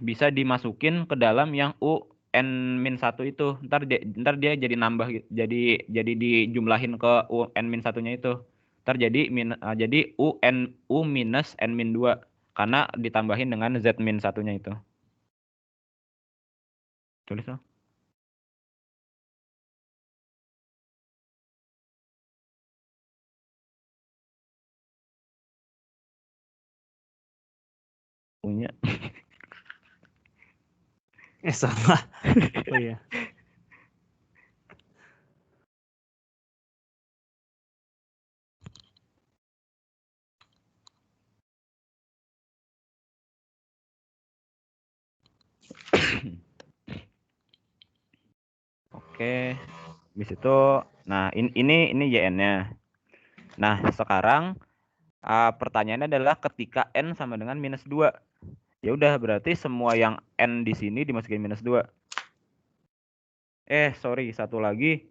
S1: bisa dimasukin ke dalam yang UN min 1 itu. Ntar dia jadi nambah jadi dijumlahin ke UN min 1-nya itu. Ntar jadi U minus N min 2 karena ditambahin dengan Z min 1-nya itu. Tulis dong. Punya.
S3: Salah. Oh iya.
S1: Oke. Habis itu nah ini YN-nya. Nah, sekarang pertanyaannya adalah ketika N sama dengan minus 2. Ya udah, berarti semua yang N di sini dimasukin minus 2. Sorry, satu lagi.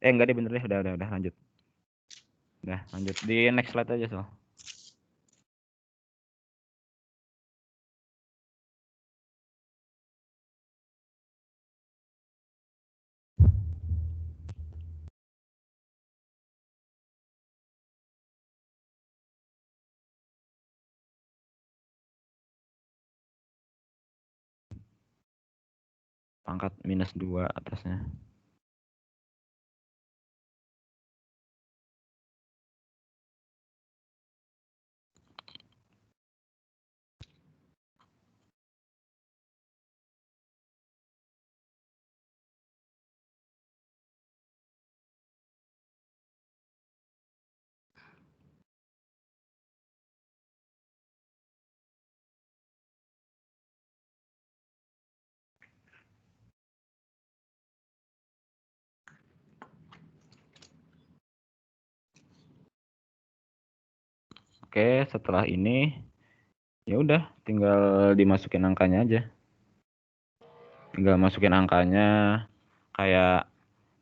S1: Enggak deh, bener deh. Udah, lanjut. Udah, lanjut. Di next slide aja, Sol. Pangkat minus 2 atasnya. Oke, setelah ini ya udah tinggal dimasukin angkanya aja. Tinggal masukin angkanya kayak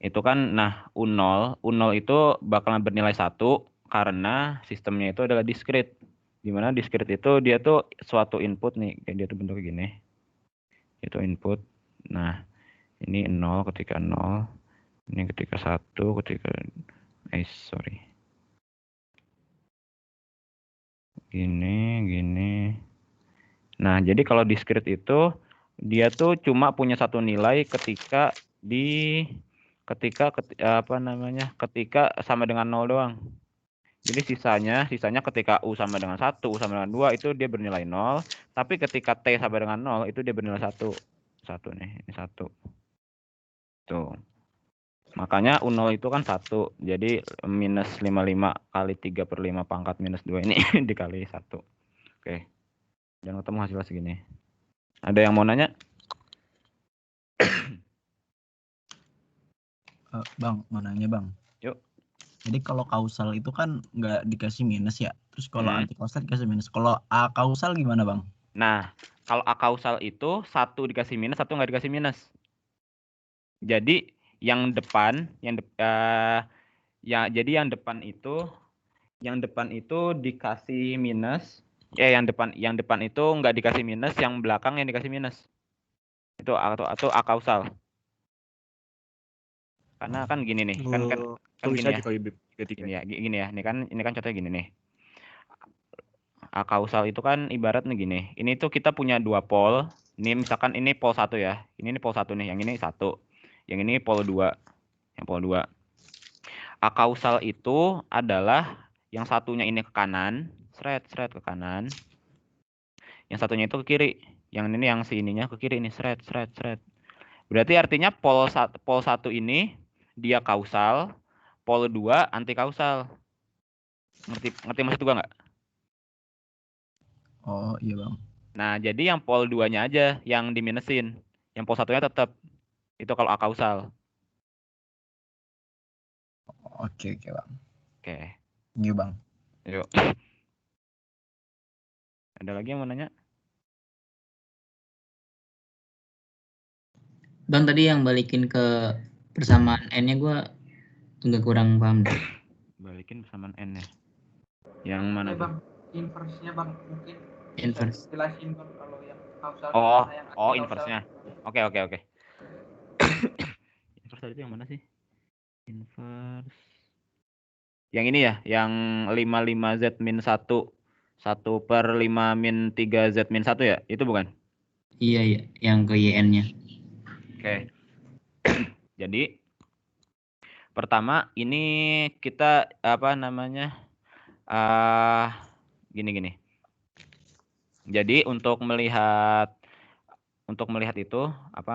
S1: Itu kan, nah U0 itu bakalan bernilai 1 karena sistemnya itu adalah discrete. Dimana discrete itu dia tuh suatu input nih, kayak dia tuh bentuknya gini. Itu input. Nah, ini 0 ketika 0, ini ketika 1, ketika sorry. Gini. Nah, jadi kalau discrete itu dia tuh cuma punya satu nilai ketika ketika sama dengan 0 doang. Jadi sisanya ketika U sama dengan 1, U sama dengan 2 itu dia bernilai 0, tapi ketika T sama dengan 0 itu dia bernilai 1. 1 nih, ini 1. Tuh. Makanya U0 itu kan 1. Jadi minus 55 kali 3/5 pangkat minus 2 ini dikali 1. Oke. Dan ketemu hasilnya segini. Ada yang mau nanya?
S8: Bang, mau nanya bang.
S1: Yuk.
S8: Jadi kalau kausal itu kan nggak dikasih minus ya. Terus kalau
S1: Hmm.
S8: anti kausal dikasih minus. Kalau A kausal gimana bang?
S1: Nah, kalau A kausal itu 1 dikasih minus, 1 nggak dikasih minus. Jadi yang depan, jadi yang depan itu dikasih minus. Yang depan itu nggak dikasih minus, yang belakang yang dikasih minus. Itu atau A kausal. Karena kan gini nih, kan gini ya. Gini ya. Ini kan contohnya gini nih. A kausal itu kan ibaratnya gini. Ini tuh kita punya 2 pol. Ini misalkan ini pol 1 ya. Ini pol 1 nih, yang ini 1. Yang ini pol 2. Yang pol 2. A kausal itu adalah yang satunya ini ke kanan, seret ke kanan. Yang satunya itu ke kiri. Yang ini yang si ininya ke kiri ini, seret. Berarti artinya pol 1 ini dia kausal, pol 2 anti kausal. Ngerti maksud gua nggak?
S8: Oh iya bang.
S1: Nah, jadi yang pol 2-nya aja yang diminusin. Yang pol 1-nya tetap. Itu kalau A kausal.
S8: Oke bang.
S1: Oke.
S8: Iya bang.
S1: Yuk. Ada lagi yang mau nanya?
S4: Bang, tadi yang balikin ke persamaan N-nya gue agak kurang paham deh.
S1: Balikin persamaan N ya. Yang mana tuh?
S7: Bang, inverse-nya bang, mungkin
S4: Inverse.
S7: bisa jelasin bang kalau yang kausal
S1: Oh,
S7: sama yang
S1: inverse-nya. Oke. Inverse tadi itu yang mana sih? Inverse. Yang ini ya, yang 55Z min 1. 1/5 min 3Z min 1 ya? Itu bukan?
S4: Iya, yang ke YN-nya.
S1: Oke. Jadi pertama ini kita gini. Jadi untuk melihat itu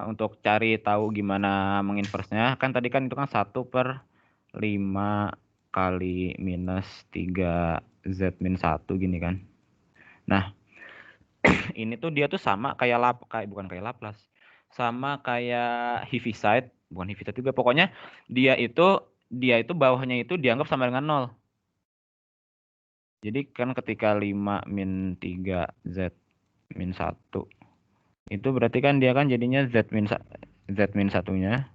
S1: untuk cari tahu gimana menginverse-nya, kan tadi kan itu kan 1/5 kali minus 3Z min 1 gini kan. Nah, ini tuh dia tuh sama kayak bukan kayak Laplace. Sama kayak Heaviside, bukan Heaviside juga. Pokoknya dia itu bawahnya itu dianggap sama dengan 0. Jadi kan ketika 5 min 3Z min 1 itu berarti kan dia kan jadinya Z min 1-nya.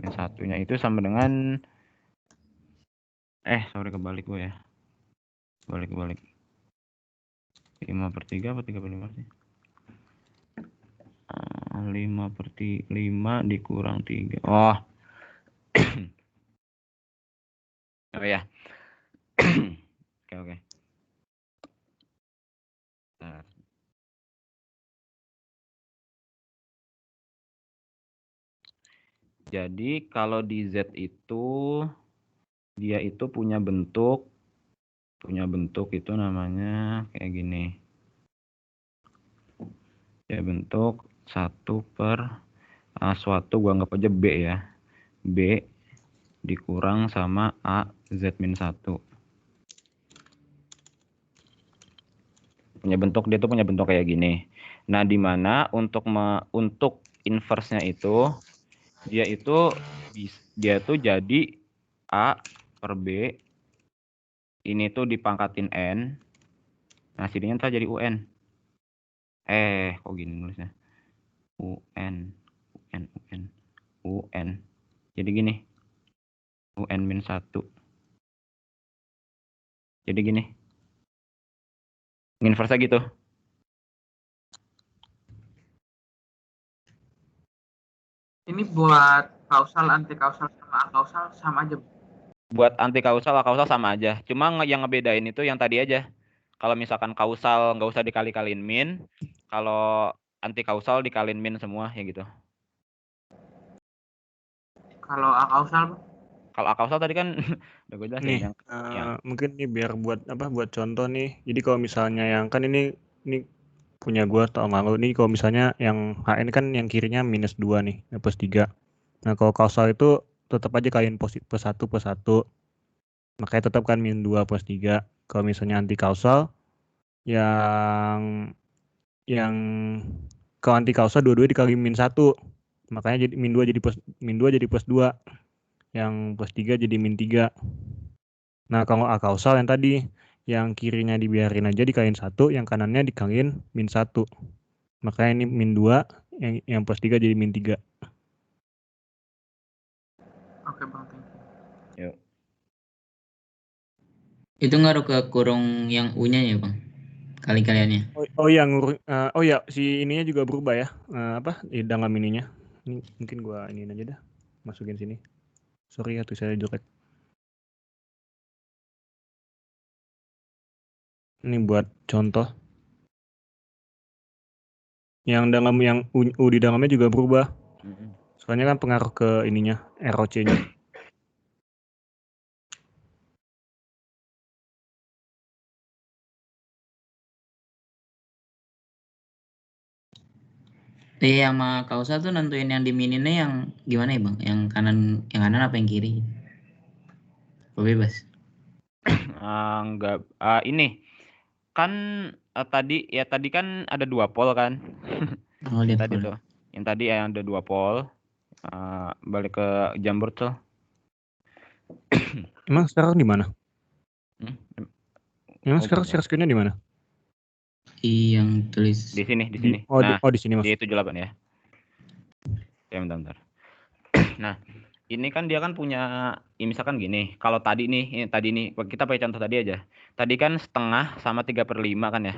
S1: Min 1-nya itu sama dengan kebalik gue ya. Balik. 5/3 apa 3/5 sih? 5/5 dikurang 3. Oh. Oh ya. Oke. Nah. Jadi kalau di Z itu dia itu punya bentuk itu namanya kayak gini. Ya bentuk 1/A suatu gua anggap aja B ya. B dikurang sama A Z min 1. Dia tuh punya bentuk kayak gini. Nah, di mana untuk inverse-nya itu dia tuh jadi A per B ini tuh dipangkatin N. Nah, sininya ntar jadi UN. Kok gini nulisnya? UN. Jadi gini. UN min 1. Jadi gini. Inverse gitu.
S7: Ini buat kausal, anti kausal sama akausal sama aja.
S1: Buat anti kausal, akausal sama aja. Cuma yang ngebedain itu yang tadi aja. Kalau misalkan kausal nggak usah dikali-kaliin min. Kalau anti kausal dikaliin min semua ya gitu.
S7: Kalau akausal,
S1: Kalau akausal tadi kan udah gue jelasin
S3: Nih,
S1: yang
S3: mungkin nih biar buat contoh nih. Jadi kalau misalnya yang kan ini punya gua tahun lalu nih, kalau misalnya yang HN kan yang kirinya -2 nih, +3. Nah, kalau kausal itu tetap aja kalian +1 +1. Makanya tetap kan -2 +3. Kalau misalnya anti kausal yang kalau anti kausal dua-duanya dikali -1. Makanya jadi -2 jadi +2. Yang +3 jadi -3. Nah, kalau akausal yang tadi, yang kirinya dibiarin aja dikaliin 1, yang kanannya dikaliin -1. Makanya ini -2, yang +3 jadi -3.
S7: oke Bang, thank you.
S1: Yuk.
S4: Itu ngaruh ke kurung yang U-nya ya, Bang? Kali-kaliannya.
S3: Oh ya, si ininya juga berubah ya. Di dalam ininya. Ini mungkin gua iniin aja dah. Masukin sini. Sorry ya, tulisannya jelek. Ini buat contoh. Yang U di dalamnya juga berubah. Soalnya kan pengaruh ke ininya, ROC-nya.
S4: Sama kausal tuh nentuin yang dimininnya yang gimana ya, Bang? Yang kanan apa yang kiri? Bebas.
S1: Enggak, ini kan tadi kan ada 2 pol kan.
S4: Oh, lihat
S1: Tadi tuh. Yang tadi yang ada 2 pol. Balik ke Jamboard tuh.
S3: Emang sekarang di mana? Emang
S1: Oh,
S3: sekarang share screen-nya di mana?
S4: Yang tulis
S1: Di sini.
S3: Nah, di sini Mas.
S1: Di 78 ya. Ya, bentar. Nah, ini kan dia kan punya, misalkan gini, kalau tadi nih, kita pakai contoh tadi aja. Tadi kan setengah sama 3/5 kan ya.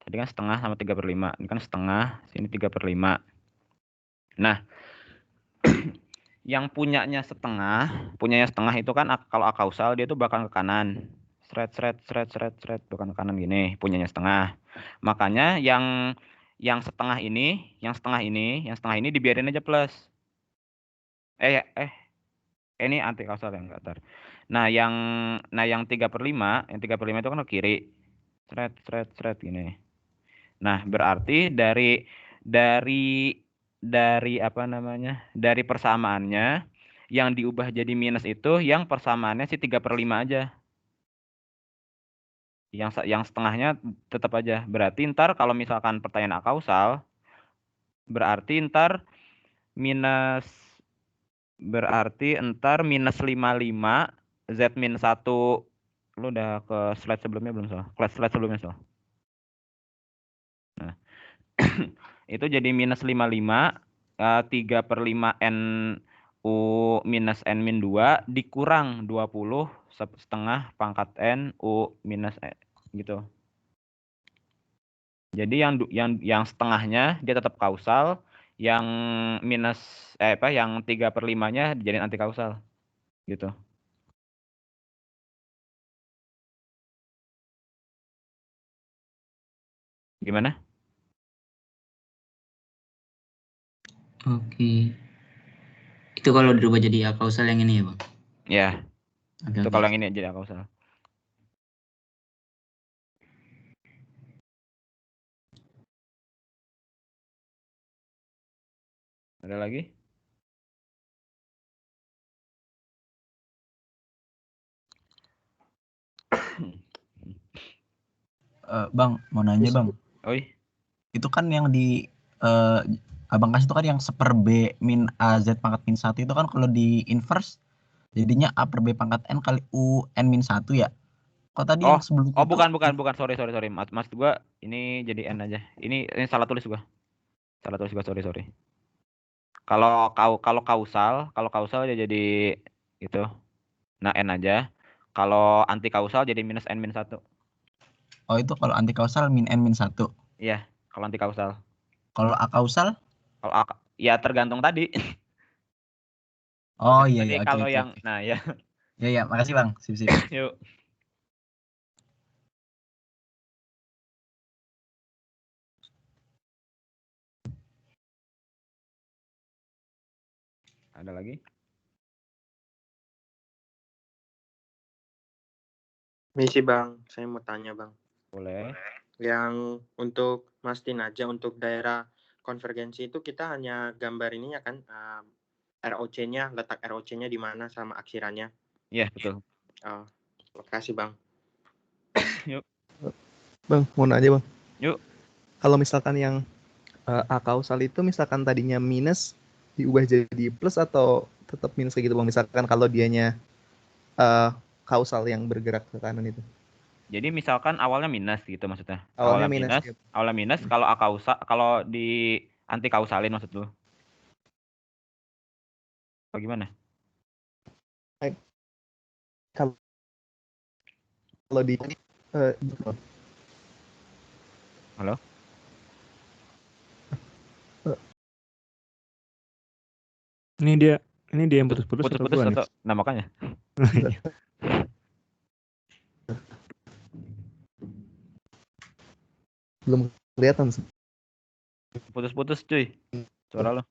S1: Tadi kan setengah sama 3/5. Ini kan setengah, sini 3/5. Nah, yang punyanya setengah itu kan kalau akausal dia tuh bakal ke kanan. Sret, bukan ke kanan gini, punyanya setengah. Makanya yang setengah ini dibiarin aja plus. Ini anti kausal yang enggak tar. Nah, yang 3/5 itu kan ke kiri. Sret gini. Nah, berarti dari apa namanya? Dari persamaannya yang diubah jadi minus itu yang persamaannya si 3/5 aja. Yang setengahnya tetap aja. Berarti ntar kalau misalkan pertanyaan akausal, berarti ntar minus -55 Z min 1. Lu udah ke slide sebelumnya belum, Sol? Slide sebelumnya, Sol. Nah, itu jadi -55 3/5 N U minus N min 2 dikurang 20 setengah pangkat N U minus gitu. Jadi yang setengahnya dia tetap kausal, yang yang 3/5-nya dijadiin anti kausal gitu. Gimana?
S4: Oke. Itu kalau dirubah jadi akausal yang ini ya, Bang?
S1: Ya.
S4: Oke.
S1: Kalau yang ini jadi akausal. Ada lagi?
S8: Bang, mau nanya Bang.
S1: Oi.
S8: Itu kan yang di Abang kasih itu kan yang 1/B min AZ pangkat min 1 itu kan kalau di inverse jadinya A per B pangkat N kali U N min 1 ya. Kok tadi yang sebelum itu?
S1: Bukan. Sorry. Mas gua ini jadi N aja. Ini salah tulis gua. Sorry. Kalau kausal ya jadi itu. Nah, N aja. Kalau anti kausal jadi minus N min 1.
S8: Oh, itu kalau anti kausal min N min 1.
S1: Iya, kalau anti kausal.
S8: Kalau akausal?
S1: Kalau ya tergantung tadi.
S8: Oh iya,
S1: Tadi
S8: iya, oke,
S1: kalau
S8: oke,
S1: yang,
S8: oke.
S1: nah ya,
S8: Ya, ya, makasih Bang. Sip, sip.
S1: yuk. Ada lagi?
S9: Misi Bang, saya mau tanya Bang.
S1: Boleh.
S9: Yang untuk mastiin aja untuk daerah konvergensi itu kita hanya gambar ininya kan, ROC-nya, letak ROC-nya di mana sama aksirannya.
S1: Iya, betul.
S9: Oh, makasih Bang.
S1: Yuk.
S10: Bang, mau nanya Bang.
S1: Yuk.
S10: Kalau misalkan yang A kausal itu misalkan tadinya minus diubah jadi plus atau tetap minus kayak gitu Bang? Misalkan kalau dianya kausal yang bergerak ke kanan itu.
S1: Jadi misalkan awalnya minus gitu maksudnya.
S10: Awalnya minus, ya.
S1: Awalnya minus kalau akausal, kalau di anti kausalin maksud lu. Bagaimana?
S10: Kalau di
S1: Halo?
S3: Ini dia yang putus-putus
S1: Putus-putus atau nah makanya.
S10: Belum kelihatan.
S1: Putus-putus cuy. Suara lo.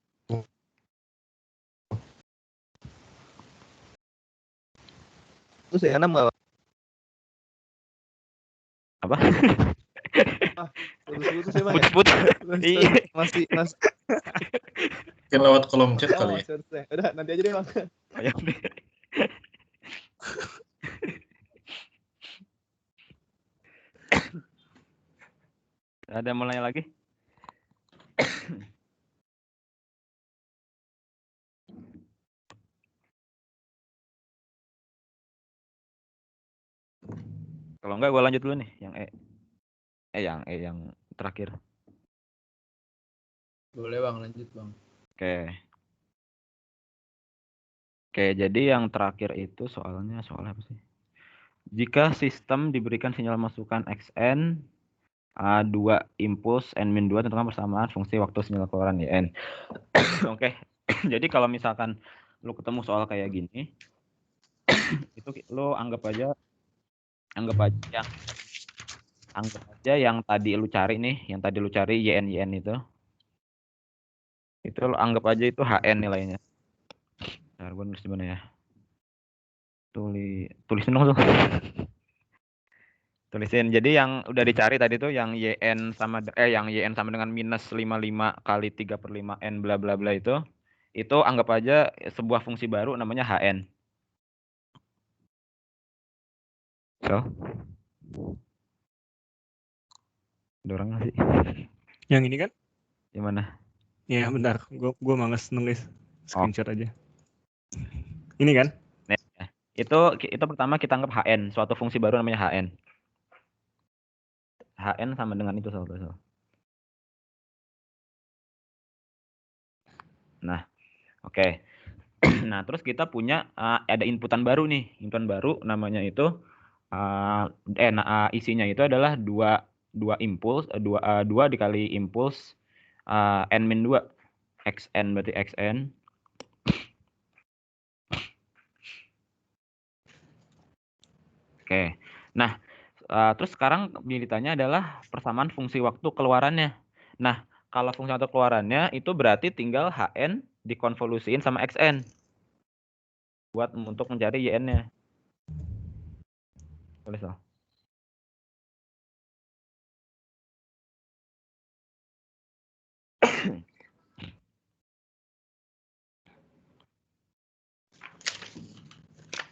S10: Terus ya 6 enggak?
S1: Apa?
S10: Putus-putus ya Bang.
S1: Putus-putus. Iya.
S10: Masih.
S11: Mungkin lewat kolom chat kali ya.
S10: Udah, nanti aja deh Bang.
S1: Ayo deh. Ada mau nanya lagi? Kalau enggak gue lanjut dulu nih yang yang terakhir.
S2: Boleh Bang, lanjut Bang.
S1: Oke, jadi yang terakhir itu soal apa sih? Jika sistem diberikan sinyal masukan xn, 2 impuls n-2 tentukan persamaan fungsi waktu sinyal keluaran yn. Oke, jadi kalau misalkan lu ketemu soal kayak gini, itu lu anggap aja yang tadi lu cari nih, yang tadi lu cari yn itu lu anggap aja itu hn nilainya. Bentar, gue nulis di mana ya? Tulisin dong tuh. Tulisin. Jadi yang udah dicari tadi tuh yang yn sama dengan minus 55 kali 3/5 n bla bla bla itu anggap aja sebuah fungsi baru namanya hn. So. Ada orang nggak sih?
S3: Yang ini kan?
S1: Yang mana?
S3: Ya bentar, gue males nulis screenshot aja. Ini kan?
S1: Nah, itu pertama kita anggap hn, suatu fungsi baru namanya hn. Hn sama dengan itu soal. Nah, oke. Nah, terus kita punya ada inputan baru nih. Inputan baru namanya itu isinya itu adalah 2 impuls, 2 dikali impuls n-2. xn berarti xn. Oke. Nah, terus sekarang yang ditanya adalah persamaan fungsi waktu keluarannya. Nah, kalau fungsi waktu keluarannya itu berarti tinggal hn dikonvolusiin sama xn buat untuk mencari yn-nya. Boleh, Sal?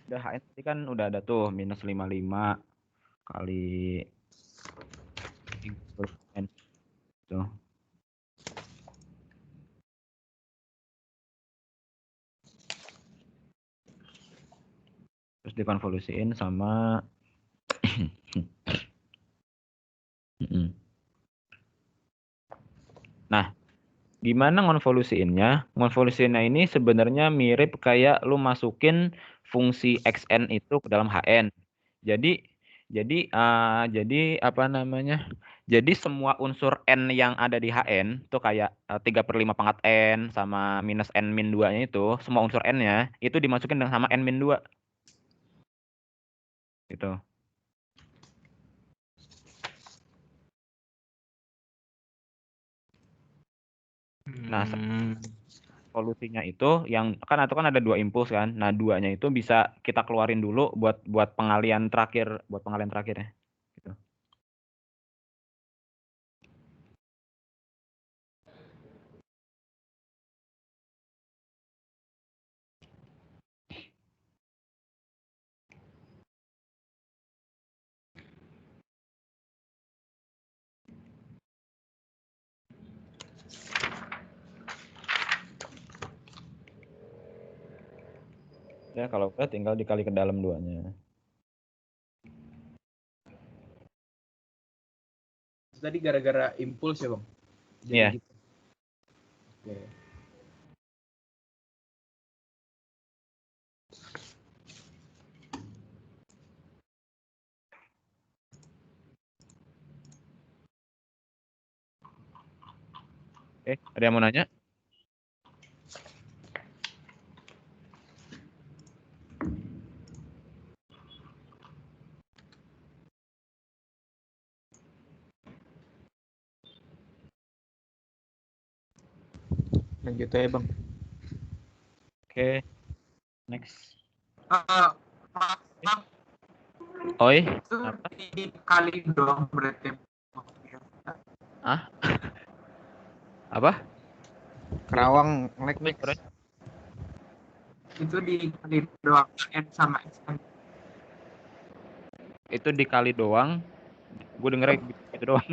S1: Udah hn tadi kan udah ada tuh minus 55 kali n tuh. Terus dikonvolusiin sama nah, Gimana ngonvolusiinnya? Ngonvolusiinnya ini sebenarnya mirip kayak lu masukin fungsi xn itu ke dalam hn. Jadi apa namanya? Jadi semua unsur n yang ada di hn tuh kayak 3/5 pangkat n sama minus n min 2-nya itu, semua unsur n-nya itu dimasukin dengan sama n min 2. Gitu. Nah, solusinya itu yang kan ada 2 impuls kan. Nah, 2-nya itu bisa kita keluarin dulu buat pengalian terakhir, ya. Gitu. Ya, kalau udah tinggal dikali ke dalam 2-nya.
S2: Tadi gara-gara impuls ya, Bang? Jadi
S1: Iya.
S2: gitu. Oke.
S1: Ada yang mau nanya?
S2: Lanjut aja, Bang.
S1: Oke. Next.
S7: Bang,
S1: Oi,
S7: itu
S1: apa?
S7: dikali doang berarti.
S1: Ah? Apa?
S2: Kerawang like mix.
S7: Itu dikali doang n sama xn.
S1: Itu dikali doang. Gue dengernya gitu doang.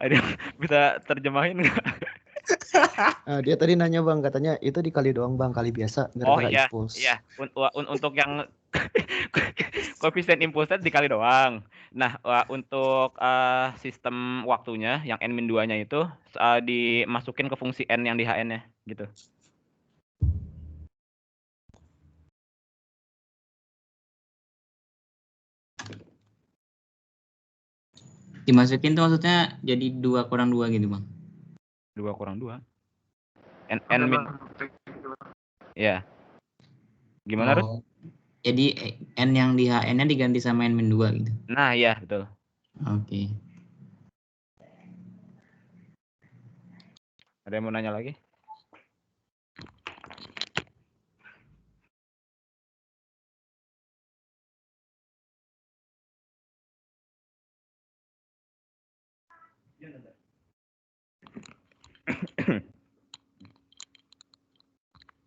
S1: Ada yang bisa terjemahin nggak?
S10: Dia tadi nanya Bang, katanya itu dikali doang Bang, kali biasa gara-gara impuls.
S1: Iya. Untuk yang koefisien impulsnya dikali doang. Nah, untuk sistem waktunya yang n-2-nya itu dimasukin ke fungsi n yang di hn-nya gitu.
S4: Dimasukin tuh maksudnya jadi 2 kurang 2 gitu, Bang.
S1: 2 kurang 2. N min. Ya. Gimana, Rus?
S4: Jadi n yang di hn-nya diganti sama n min 2 gitu.
S1: Nah, iya, betul.
S4: Oke.
S1: Ada yang mau nanya lagi?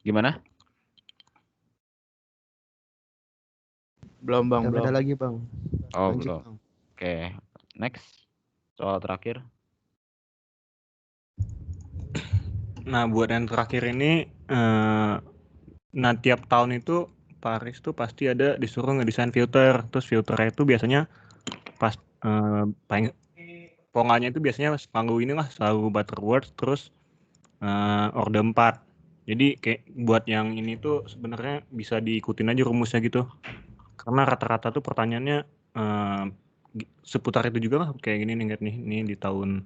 S1: Gimana?
S2: Belum, Bang, belum.
S10: Ada lagi Bang.
S1: Oh,
S10: Lanjut,
S1: belum.
S10: Bang.
S1: Oke. Next. Soal terakhir.
S3: Nah, buat yang terakhir ini, nah tiap tahun itu Paris tuh pasti ada disuruh ngedesain filter. Terus filternya itu biasanya pas polanya itu biasanya selalu inilah, selalu Butterworth, terus Orde 4. Jadi kayak buat yang ini tuh sebenarnya bisa diikutin aja rumusnya gitu. Karena rata-rata tuh pertanyaannya seputar itu juga lah, kayak gini nih, ini di tahun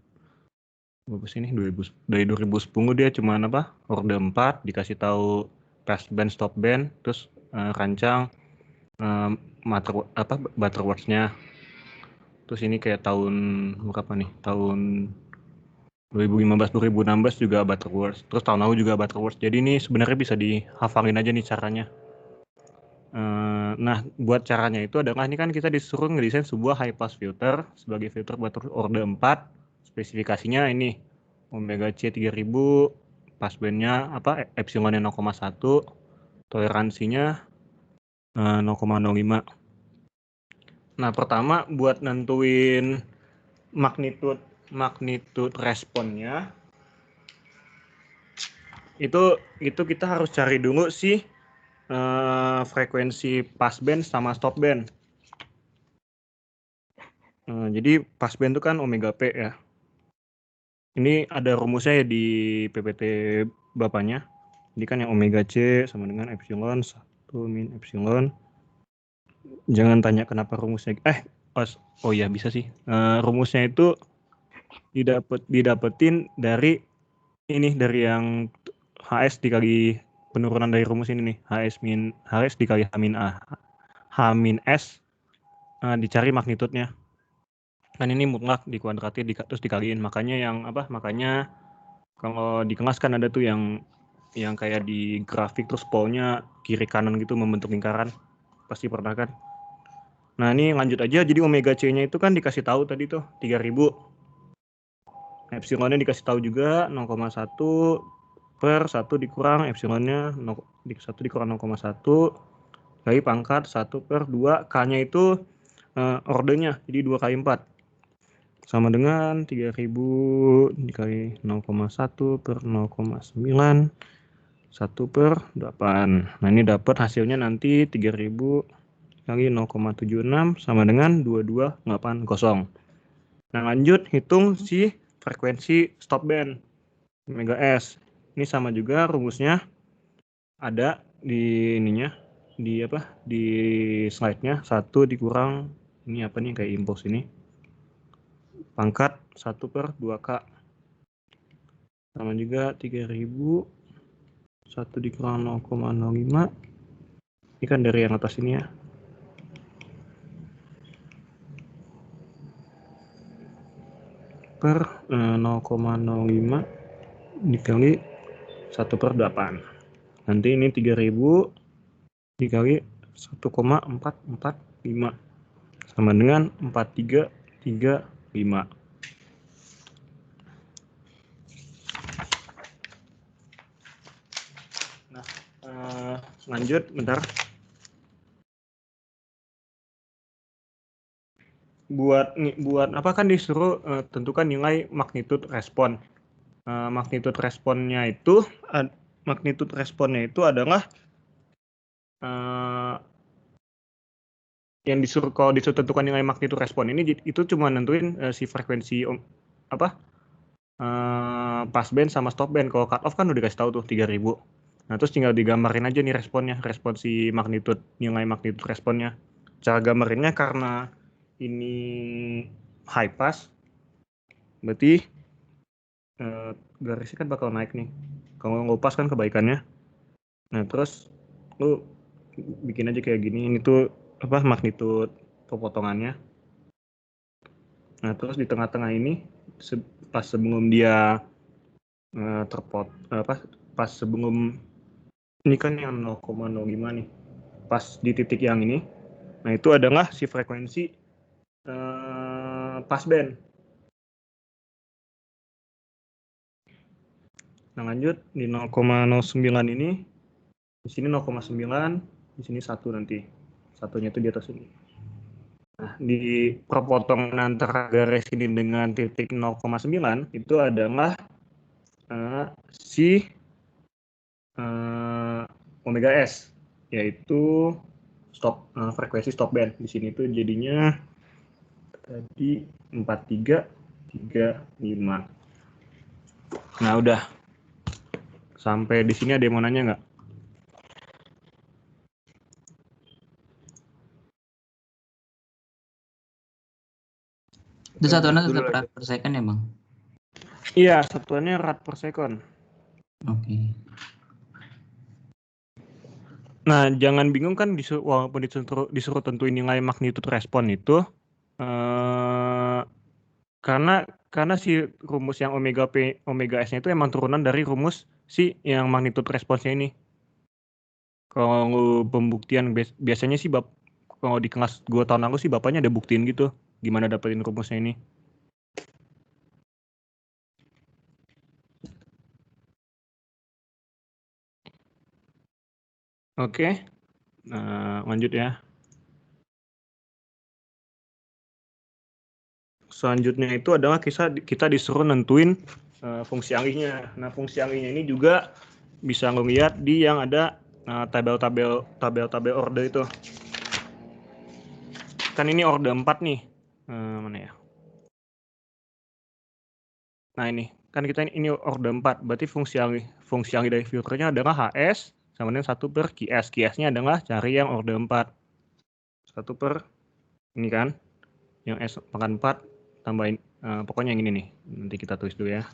S3: berapa sih nih, 2010 dia cuman apa, Orde 4, dikasih tahu pass band, stop band, terus rancang Butterworth-nya. Terus ini kayak tahun berapa nih, tahun 2015-2016 juga Butterworth, terus tahun lalu juga Butterworth. Jadi ini sebenarnya bisa dihafalin aja nih caranya. Nah, buat caranya itu adalah ini kan kita disuruh ngedesain sebuah high pass filter sebagai filter Butterworth Orde 4. Spesifikasinya ini Omega C 3000, passbandnya apa, epsilonnya 0,1, toleransinya 0,05. Nah, pertama buat nentuin magnitude responnya itu kita harus cari dulu sih frekuensi passband sama stop band. Jadi passband itu kan omega P ya. Ini ada rumusnya ya di PPT Bapaknya. Jadi kan yang omega C sama dengan epsilon 1 min epsilon. Jangan tanya kenapa rumusnya. Oh ya bisa sih. Rumusnya itu didapetin dari ini, dari yang HS dikali penurunan dari rumus ini nih. HS dikali H min S dicari magnitudenya. Kan ini mutlak dikuadratir terus dikaliin. Makanya kalau di kelas kan ada tuh yang kayak di grafik terus polnya kiri kanan gitu membentuk lingkaran. Pasti pernah kan? Nah, ini lanjut aja. Jadi omega C-nya itu kan dikasih tahu tadi tuh 3000. Epsilonnya dikasih tahu juga 0,1 per 1 dikurang epsilonnya 1 dikurang 0,1 kali pangkat 1 per 2. K-nya itu ordenya, jadi 2 kali 4. Sama dengan 3000 dikali 0,1 per 0,9 1 per 8. Nah, ini dapat hasilnya nanti 3000 kali 0,76 sama dengan 2280. Nah, lanjut hitung si frekuensi stop band omega S. Ini sama juga rumusnya ada di ininya, di slide-nya. 1 dikurang ini apa nih, kayak impuls ini, pangkat 1 per 2K sama juga 3000 1 dikurang 0,05. Ini kan dari yang atas ini ya. Per 0,05 dikali 1 per 8. Nanti ini 3000 dikali 1,445 sama dengan 4335. Nah, lanjut bentar. Buat apa kan disuruh tentukan nilai magnitude respon. Magnitude responnya itu adalah yang disuruh, kalau disuruh tentukan nilai magnitude respon ini itu cuma nentuin si frekuensi passband sama stop band. Kalau cut off kan udah dikasih tahu tuh 3000. Nah, terus tinggal digambarin aja nih responnya, respon si magnitude, nilai magnitude responnya. Cara gambarinnya karena ini high pass, berarti garisnya kan bakal naik nih. Kalau low pass kan kebaikannya. Nah, terus lu bikin aja kayak gini. Ini tuh magnitude pepotongannya. Nah, terus di tengah-tengah ini pas sebelum dia pas sebelum ini kan yang 0,05 nih. Pas di titik yang ini. Nah, itu adalah si frekuensi passband. Nah, lanjut di 0,09 ini, di sini 0,9, di sini 1 nanti. Satunya itu di atas ini. Nah, di perpotongan antara garis ini dengan titik 0,9 itu adalah si omega S, yaitu frekuensi stop band. Di sini tuh jadinya tadi 4335. Nah, udah. Sampai di sini ada yang mau nanya nggak?
S4: Itu satuannya tetap rad per second ya, Bang?
S3: Iya, satuannya rad per second.
S4: Oke.
S3: Nah, jangan bingung kan walaupun disuruh tentuin nilai magnitude respon itu, karena si rumus yang omega S-nya itu emang turunan dari rumus si yang magnitude responsnya ini. Kalau pembuktian biasanya sih kalau di kelas 2 tahun lalu sih bapaknya ada buktiin gitu gimana dapetin rumusnya ini. Oke. Nah, lanjut ya. Selanjutnya itu adalah kita disuruh nentuin fungsi alihnya. Nah, fungsi alihnya ini juga bisa ngelihat di yang ada tabel-tabel order itu. Kan ini order 4 nih. mana ya? Nah ini, kan kita ini order 4, berarti fungsi alih dari filternya adalah HS sama dengan 1 per QS. QS-nya adalah cari yang order 4. 1 per, ini kan, yang S pangkat 4, tambahin, pokoknya yang ini nih. Nanti kita tulis dulu ya.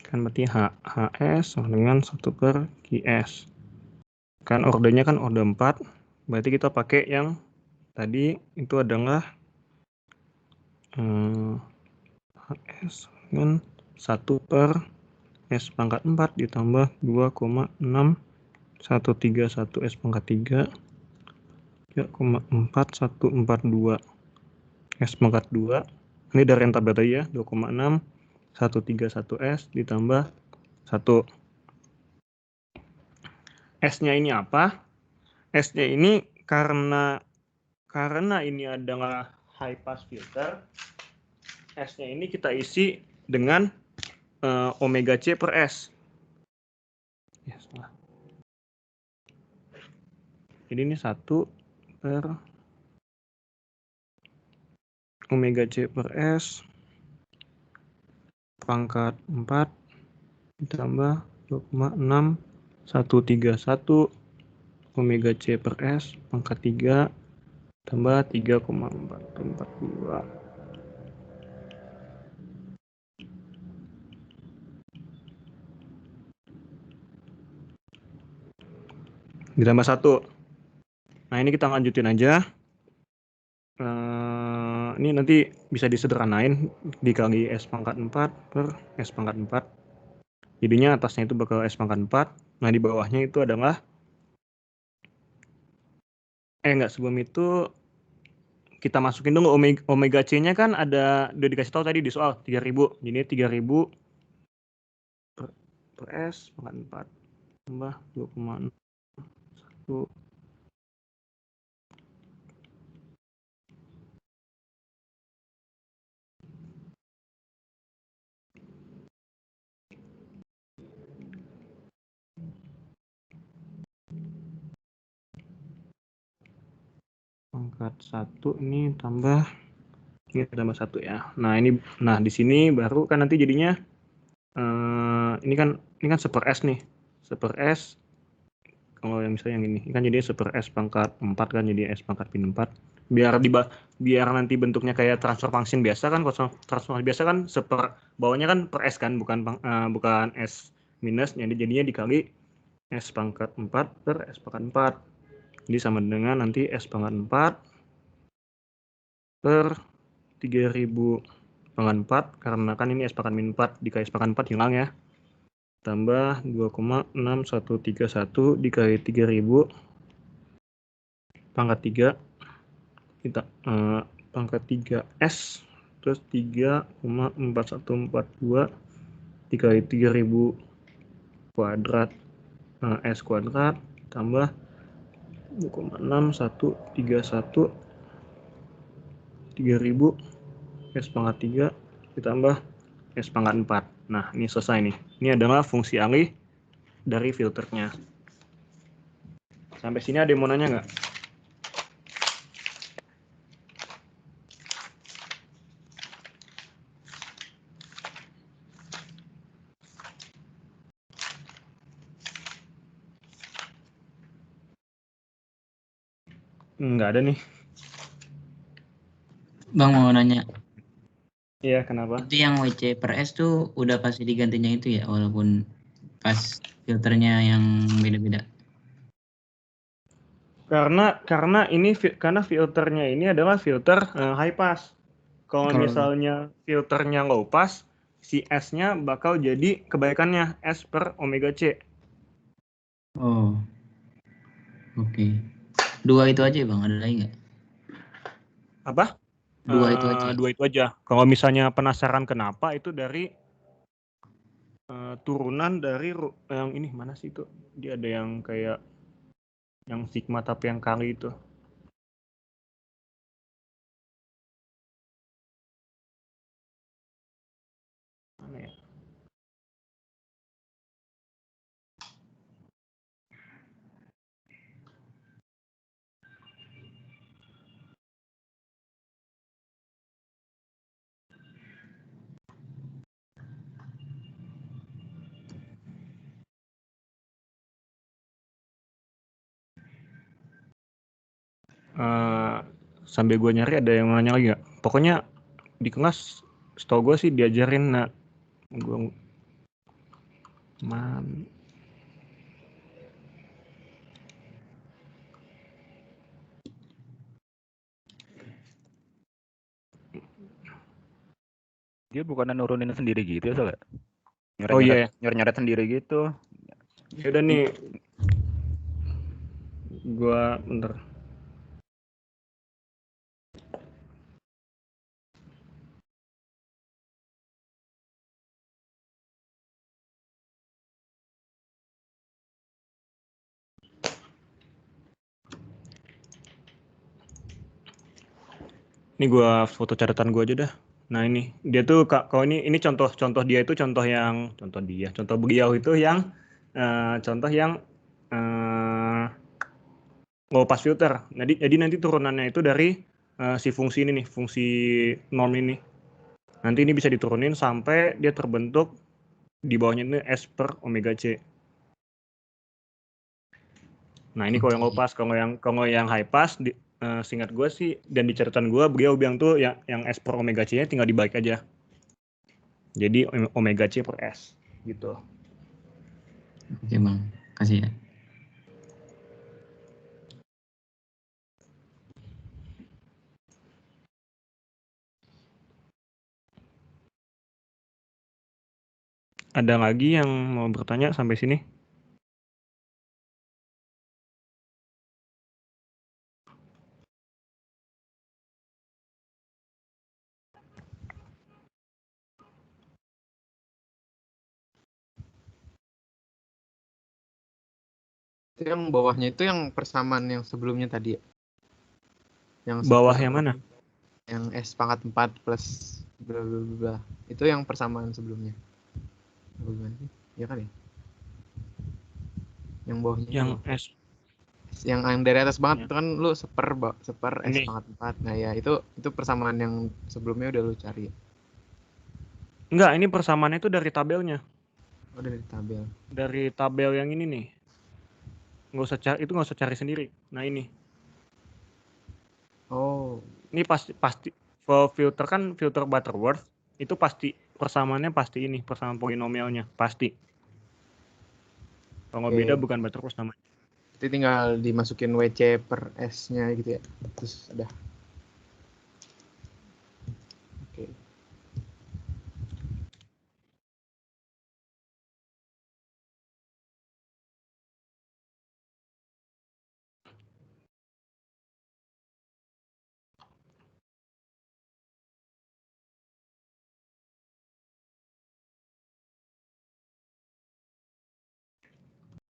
S3: Kan berarti HS sama dengan 1 per QS. Kan ordernya kan order 4, berarti kita pakai yang tadi itu adalah HS dengan 1 per S pangkat 4 ditambah 2,6131 S pangkat 3 3,4142 S pangkat 2. Ini dari yang tabel tadi ya, 2,6131 S ditambah 1. S-nya ini apa? S-nya ini karena ini adalah high pass filter, S-nya ini kita isi dengan omega C per S. Ya, salah. Jadi ini 1 per omega C per S pangkat 4 ditambah 2,6131 omega C per S pangkat 3 tambah 3,442. Ditambah 1. Nah ini kita lanjutin aja. Ini nanti bisa disederhanain dikali S pangkat 4 per S pangkat 4. Jadinya atasnya itu bakal S pangkat 4. Nah di bawahnya itu adalah sebelum itu kita masukin dulu omega C-nya kan udah dikasih tahu tadi di soal 3000. Jadi 3000 per S pangkat 4 tambah 2,1. Pangkat 1 ini tambah 1 ya. Nah di sini baru kan nanti jadinya ini kan seper S nih. Seper S kalau yang misalnya yang ini kan jadi seper S pangkat 4 kan jadi S pangkat min 4. Biar nanti bentuknya kayak transfer function biasa kan. Kalau transfer function biasa kan seper bawahnya kan per S kan, bukan S minus, jadinya dikali S pangkat 4 per S pangkat 4. Jadi sama dengan nanti S pangkat 4 per 3000 pangkat 4, karena kan ini S pangkat min 4 dikali S pangkat 4 hilang ya. Tambah 2,6131 dikali 3000 pangkat 3 kita pangkat 3S terus 3,4142 dikali 3000 kuadrat S kuadrat tambah 2,6131 3000 S pangkat 3 ditambah S pangkat 4. Nah, ini selesai nih. Ini adalah fungsi alih dari filternya. Sampai sini ada yang mau nanya nggak? Nggak ada nih.
S4: Bang mau nanya.
S3: Iya, kenapa?
S4: Itu yang WC per S tuh udah pasti digantinya itu ya, walaupun pas filternya yang beda-beda.
S3: Karena filternya ini adalah filter high pass. Kalau misalnya filternya low pass, si S-nya bakal jadi kebalikannya S per omega C.
S4: Oh. Oke. 2 itu aja Bang, ada lagi nggak?
S3: Apa?
S4: 2 itu aja.
S3: 2 itu aja. Kalau misalnya penasaran kenapa, itu dari turunan dari yang ini mana sih itu? Dia ada yang kayak yang sigma tapi yang kali itu. Mana ya? Sambil gue nyari ada yang nanya lagi nggak? Pokoknya di kelas setahu gue sih diajarin gue
S12: Dia bukannya nurunin sendiri gitu ya soalnya?
S3: Oh iya.
S12: Nyoret sendiri gitu.
S3: Ya udah nih. Gua bentar. Ini gua foto catatan gua aja dah. Nah ini dia tuh kalau ini contoh dia itu contoh beliau itu yang contoh yang low pass filter. Jadi nanti turunannya itu dari si fungsi ini nih, fungsi norm ini. Nanti ini bisa diturunin sampai dia terbentuk di bawahnya ini S per omega C. Nah ini kalau yang low pass, kalau yang high pass, seingat gue sih dan di catatan gue beliau bilang tuh yang S per omega C-nya tinggal dibalik aja. Jadi omega C per S gitu.
S4: Oke bang, kasih ya.
S3: Ada lagi yang mau bertanya sampai sini?
S2: Itu yang bawahnya itu yang persamaan yang sebelumnya tadi ya? Yang
S3: bawah yang mana?
S2: Yang S pangkat 4 plus bla bla bla. Itu yang persamaan sebelumnya. Bagaimana sih? Ya kan ya? Yang bawahnya.
S3: Yang S.
S2: Yang dari atas banget
S3: Ya.
S2: itu kan lu seper S
S3: Ini.
S2: pangkat 4. Nah ya itu persamaan yang sebelumnya udah lu cari.
S3: Enggak, ini persamaannya itu dari tabelnya.
S2: Oh dari tabel.
S3: Dari tabel yang ini nih. Nggak usah cari sendiri. Nah ini.
S2: Oh.
S3: Ini pasti filter kan filter Butterworth itu pasti persamaannya pasti ini persamaan polinomialnya pasti. Kalau beda bukan Butterworth namanya.
S2: Jadi tinggal dimasukin WC per S-nya gitu ya. Terus ada. Oke.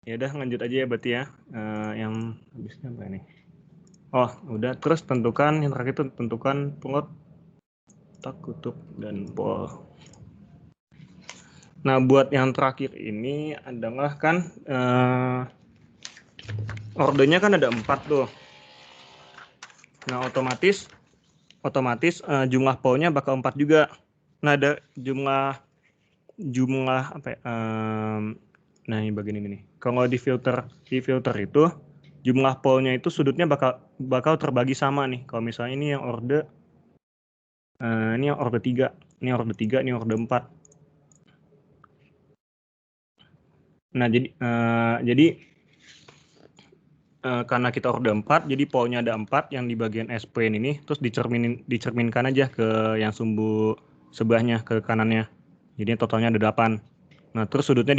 S3: Ya udah lanjut aja ya berarti ya. Yang habisnya apa nih? Oh, udah. Terus tentukan yang terakhir itu tentukan plot tak kutub dan pol. Nah, buat yang terakhir ini adalah kan ordernya kan ada 4 tuh. Nah, otomatis jumlah polnya bakal 4 juga. Nah, ada jumlah apa ya? Nah, ini bagian ini nih. Kalau di filter itu jumlah polnya itu sudutnya bakal terbagi sama nih. Kalau misalnya ini yang order 3, ini order 3, ini order 4. Nah, jadi karena kita order 4, jadi polnya ada 4 yang di bagian S-plane ini, terus dicerminkan aja ke yang sumbu sebelahnya, ke kanannya. Jadi totalnya ada 8. Nah, terus sudutnya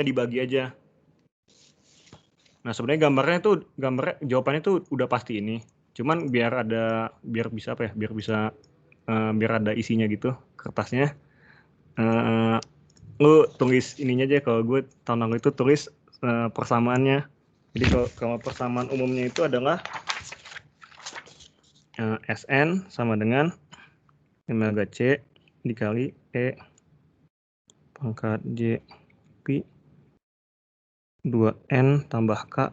S3: dibagi aja. Nah, sebenarnya jawabannya tuh udah pasti ini. Cuman biar bisa biar ada isinya gitu kertasnya. Lu tulis ininya aja, kalau gue tahun lalu itu tulis persamaannya. Jadi kalau persamaan umumnya itu adalah Sn sama dengan omega C dikali E pangkat J pi 2N tambah K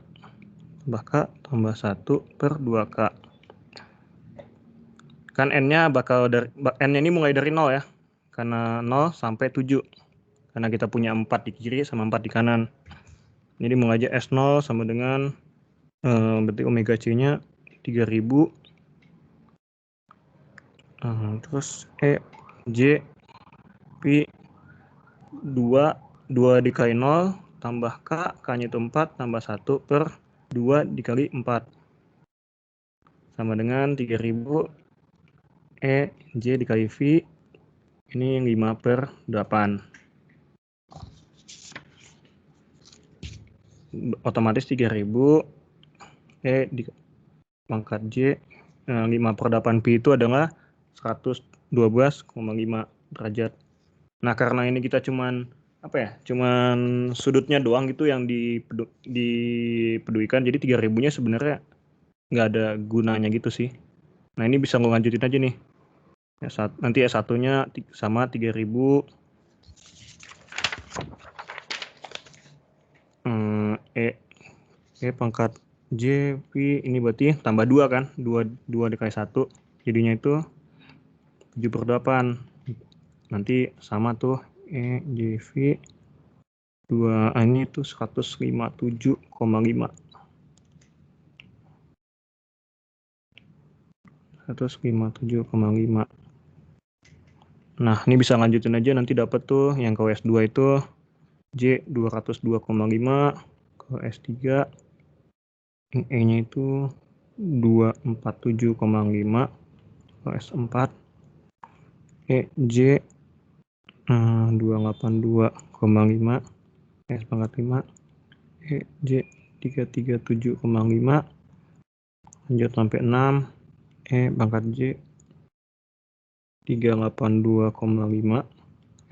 S3: tambah 1 per 2K. Kan N-nya N-nya ini mulai dari 0 ya. Karena 0 sampai 7. Karena kita punya 4 di kiri sama 4 di kanan. Jadi mulai aja S0 sama dengan berarti omega C-nya 3000. Terus E, J, P 2 dikali 0 tambah K, K-nya itu 4 tambah 1 per 2 dikali 4. Sama dengan 3000 E, J dikali V, ini yang 5 per 8. Otomatis 3000 E di pangkat J, 5 per 8 Pi itu adalah 112,5 derajat. Nah, karena ini kita cuman sudutnya doang gitu yang dipedulikan, jadi 3000-nya sebenarnya nggak ada gunanya gitu sih. Nah, ini bisa ngelanjutin aja nih. Nanti S1-nya sama 3000 E pangkat J, P, ini berarti tambah 2 kan? 2 dikali 1, jadinya itu 7 per 8. Nanti sama tuh E, J, V, 2, ini itu 157,5. 157,5. Nah, ini bisa lanjutin aja, nanti dapat tuh yang ke S2 itu J 202,5, ke S3 E-nya itu 247,5, ke S4 E, J 282,5, S pangkat 5, E, J 337,5, lanjut sampai 6, E pangkat J 382,5,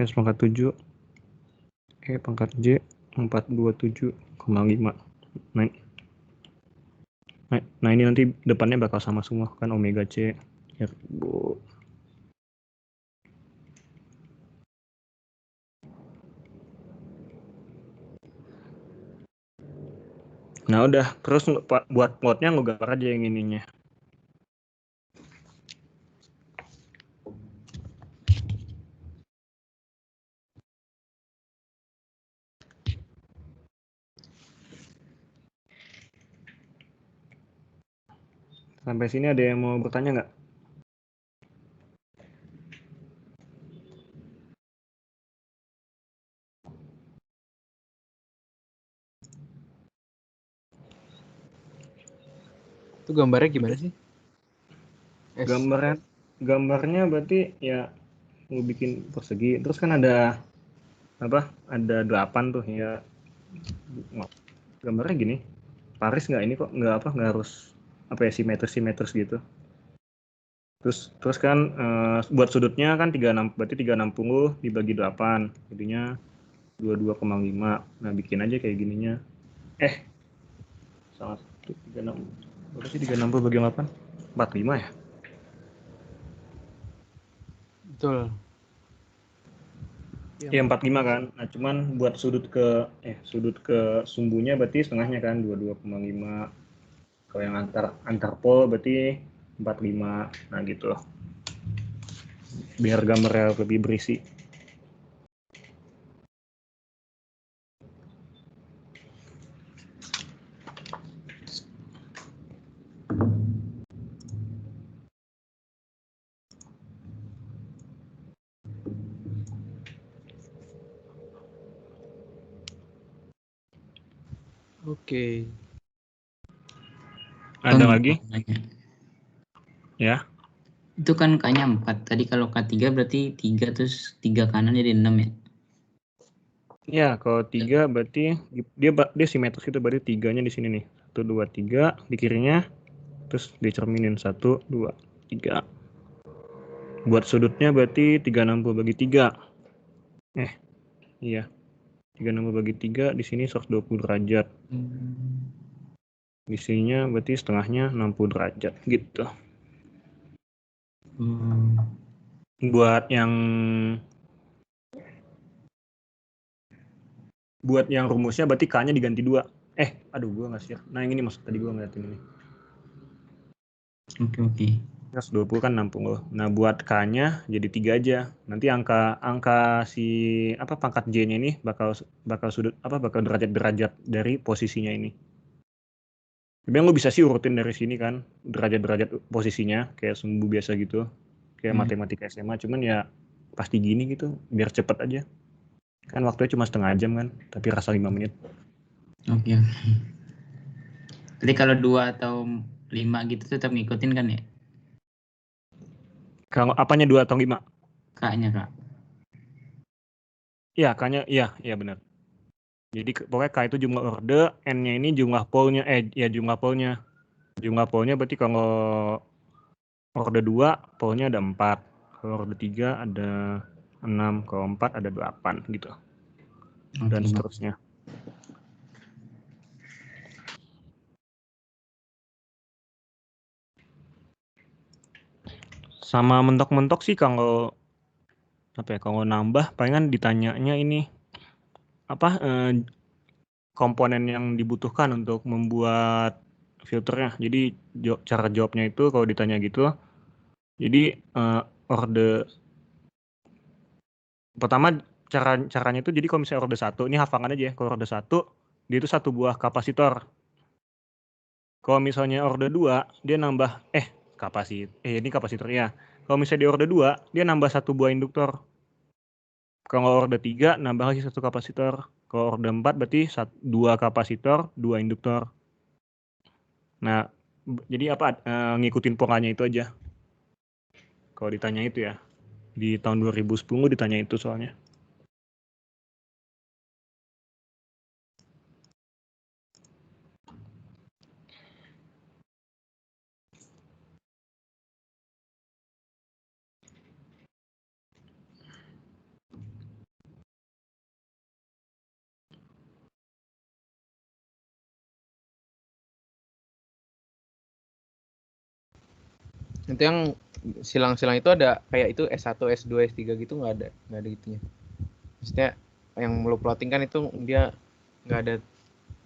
S3: S pangkat 7, E pangkat J 427,5. Nah, ini nanti depannya bakal sama semua kan, omega C ya, Bu. Nah, udah, terus buat plotnya ngegambar aja yang ininya. Sampai sini ada yang mau bertanya nggak?
S2: Itu gambarnya gimana sih?
S3: Gambarnya berarti ya lu bikin persegi, terus kan ada ada 8 tuh ya. Gambarnya gini, Paris nggak ini kok, nggak harus simetris gitu. Terus kan buat sudutnya kan 36, berarti 360 dibagi 8, jadinya 22,5. Nah, bikin aja kayak gininya. Salah 36. Berarti 360 bagi 8, 45 ya?
S2: Betul.
S3: Ya 45 kan. Nah, cuman buat sudut ke sumbunya berarti setengahnya kan 22,5. Kalau yang antar pol berarti 45. Nah, gitu. Biar gambarnya lebih berisi.
S2: Oke.
S3: Ada lagi? Ya.
S4: Itu kan K-nya 4. Tadi kalau K3 berarti 3 terus 3 kanan jadi 6 ya?
S3: Ya, kalau 3 berarti dia simetris itu, berarti 3-nya di sini nih. 1, 2, 3 di kirinya, terus dicerminin 1, 2, 3. Buat sudutnya berarti 360 bagi 3. Iya. 360 bagi 3 di sini 120 derajat. Di sininya berarti setengahnya 60 derajat gitu. Buat yang rumusnya berarti K-nya diganti 2. Gua nggak siap. Nah, yang ini maksud tadi gua ngeliatin ini.
S4: Oke.
S3: 120 kan 60. Nah, buat K-nya jadi 3 aja. Nanti angka si pangkat J-nya ini bakal sudut bakal derajat-derajat dari posisinya ini. Tapi yang lu bisa sih urutin dari sini kan, derajat-derajat posisinya, kayak sumbu biasa gitu, kayak matematika SMA, cuman ya pasti gini gitu, biar cepet aja. Kan waktunya cuma setengah jam kan, tapi rasa 5 menit.
S4: Oke. Jadi kalau 2 atau 5 gitu tetap ngikutin kan ya?
S3: Kalau apanya 2 atau 5?
S4: K-nya, Kak.
S3: Iya, K-nya, iya benar. Jadi pokoknya K itu jumlah orde, N-nya ini jumlah polnya, jumlah polnya. Jumlah polnya berarti kalau orde 2, polnya ada 4. Kalau orde 3 ada 6, kalau 4 ada 8 gitu. Dan seterusnya. Sama mentok-mentok sih kalau kalau nambah palingan ditanyanya ini komponen yang dibutuhkan untuk membuat filternya. Jadi cara jawabnya itu kalau ditanya gitu, jadi orde pertama caranya itu, jadi kalau misalnya orde 1, ini hafalan aja ya, kalau orde 1 dia itu 1 buah kapasitor. Kalau misalnya orde 2 dia nambah ini kapasitor ya. Kalau misalnya di orde 2 dia nambah 1 buah induktor. Kalau orde 3 nambah lagi 1 kapasitor. Kalau orde 4 berarti 2 kapasitor, 2 induktor. Nah, jadi ngikutin polanya itu aja. Kalau ditanya itu ya. Di tahun 2010 ditanya itu soalnya.
S2: Itu yang silang-silang itu ada kayak itu S1, S2, S3 gitu nggak ada gitunya. Maksudnya yang lo plotting kan itu dia nggak ada,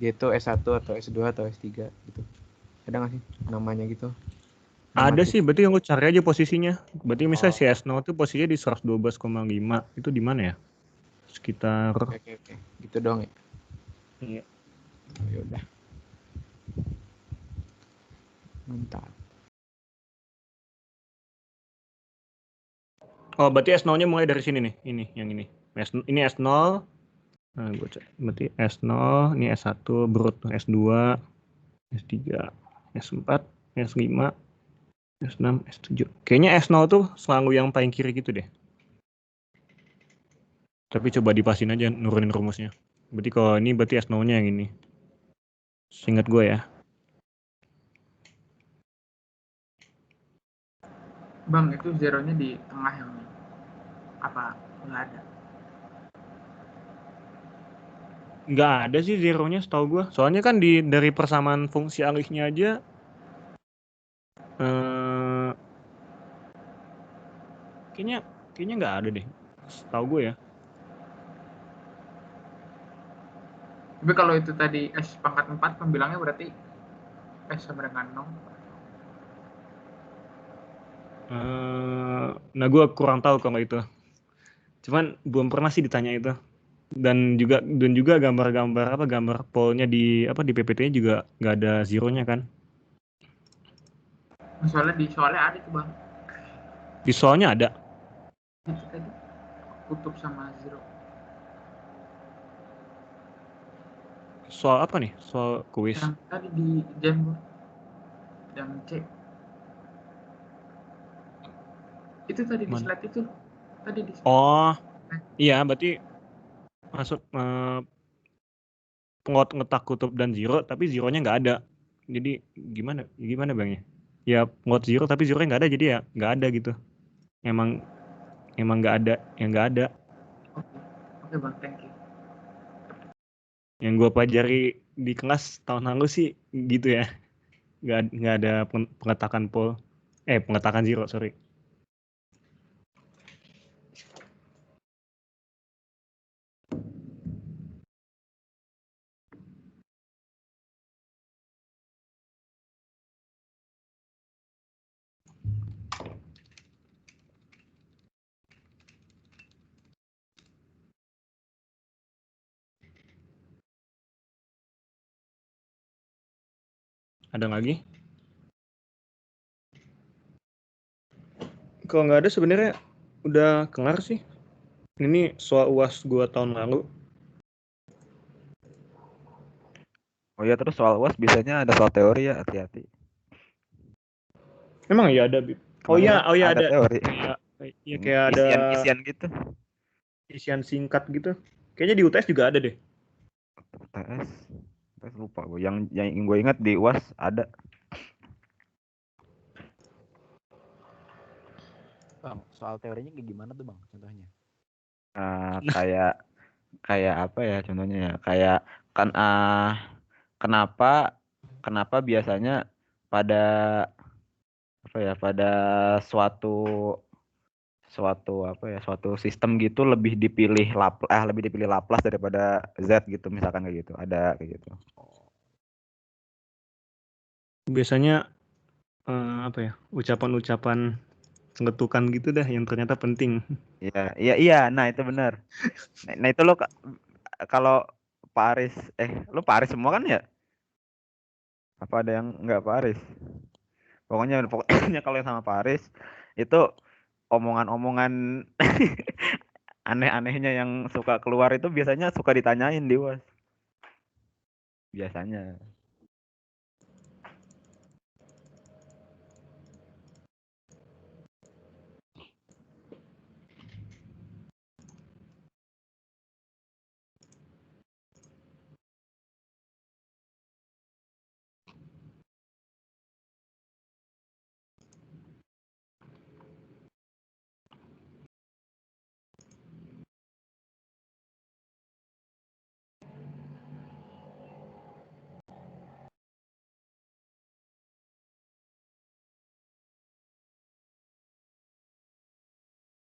S2: dia itu S1 atau S2 atau S3 gitu. Ada nggak sih namanya gitu?
S3: Ada sih, berarti yang lu cari aja posisinya. Berarti misalnya si S0 itu posisinya di 112,5. Itu di mana ya? Sekitar...
S2: Oke. Gitu doang ya?
S3: Iya.
S2: Ya udah. Mantap.
S3: Oh, berarti S0-nya mulai dari sini nih. Yang ini. Ini S0. Nah, gue cek. Berarti S0, ini S1, brut, S2, S3, S4, S5, S6, S7. Kayaknya S0 tuh selalu yang paling kiri gitu deh. Tapi coba dipasin aja nurunin rumusnya. Berarti kalau ini berarti S0-nya yang ini. Seingat gue ya.
S7: Bang, itu zeronya di tengah yang ini. Apa nggak ada?
S3: Nggak ada sih zeronya setahu gue. Soalnya kan dari persamaan fungsi alihnya aja kayaknya nggak ada deh. Setahu gue ya.
S7: Tapi kalau itu tadi S pangkat 4 pembilangnya berarti S sama dengan 0.
S3: Nah gue kurang tahu kalau itu. Cuman belum pernah sih ditanya itu. Dan juga gambar polnya di PPT-nya juga nggak ada zeronya kan.
S7: Soalnya ada tuh bang.
S3: Di soalnya ada.
S7: Itu tadi kutub sama zero.
S3: Soal apa nih? Soal kuis.
S7: Yang tadi di Jamboard yang C. Itu tadi di slide itu. Tadi di slide.
S3: Oh, iya berarti masuk ngetak kutub dan zero, tapi zeronya nggak ada. Jadi gimana bang ya? Ya ngot zero tapi zeronya nggak ada, jadi ya nggak ada gitu. Emang nggak ada, yang nggak ada.
S7: Oke bang, thank you.
S3: Yang gue pelajari di kelas tahun lalu sih gitu ya. Nggak ada pengetakan pengetakan zero, sorry. Ada lagi? Kalau nggak ada sebenarnya udah kelar sih. Ini soal UAS gua tahun lalu.
S12: Oh iya, terus soal UAS biasanya ada soal teori ya, hati-hati.
S3: Emang iya ada, Bib? Oh iya,
S12: Kemarin ada
S3: ada.
S12: teori.
S3: Iya kayak ada
S12: Isian gitu.
S3: isian singkat gitu. Kayaknya di UTS juga ada deh.
S12: UTS lupa gue. Yang gue ingat di UAS ada.
S13: Bang, soal teorinya kayak gimana tuh bang contohnya?
S12: Kayak apa ya contohnya ya? Kayak kan kenapa biasanya pada apa ya, pada suatu sistem gitu lebih dipilih Laplace daripada Z gitu, misalkan kayak gitu. Ada kayak gitu.
S3: Biasanya apa ya? Ucapan-ucapan celetukan gitu dah yang ternyata penting.
S12: Iya. Nah, itu benar. Nah, itu lo kalau Pak Aris, lo Pak Aris semua kan ya? Apa ada yang enggak Pak Aris? Pokoknya kalau yang sama Pak Aris itu omongan-omongan aneh-anehnya yang suka keluar itu biasanya suka ditanyain di UAS. Biasanya.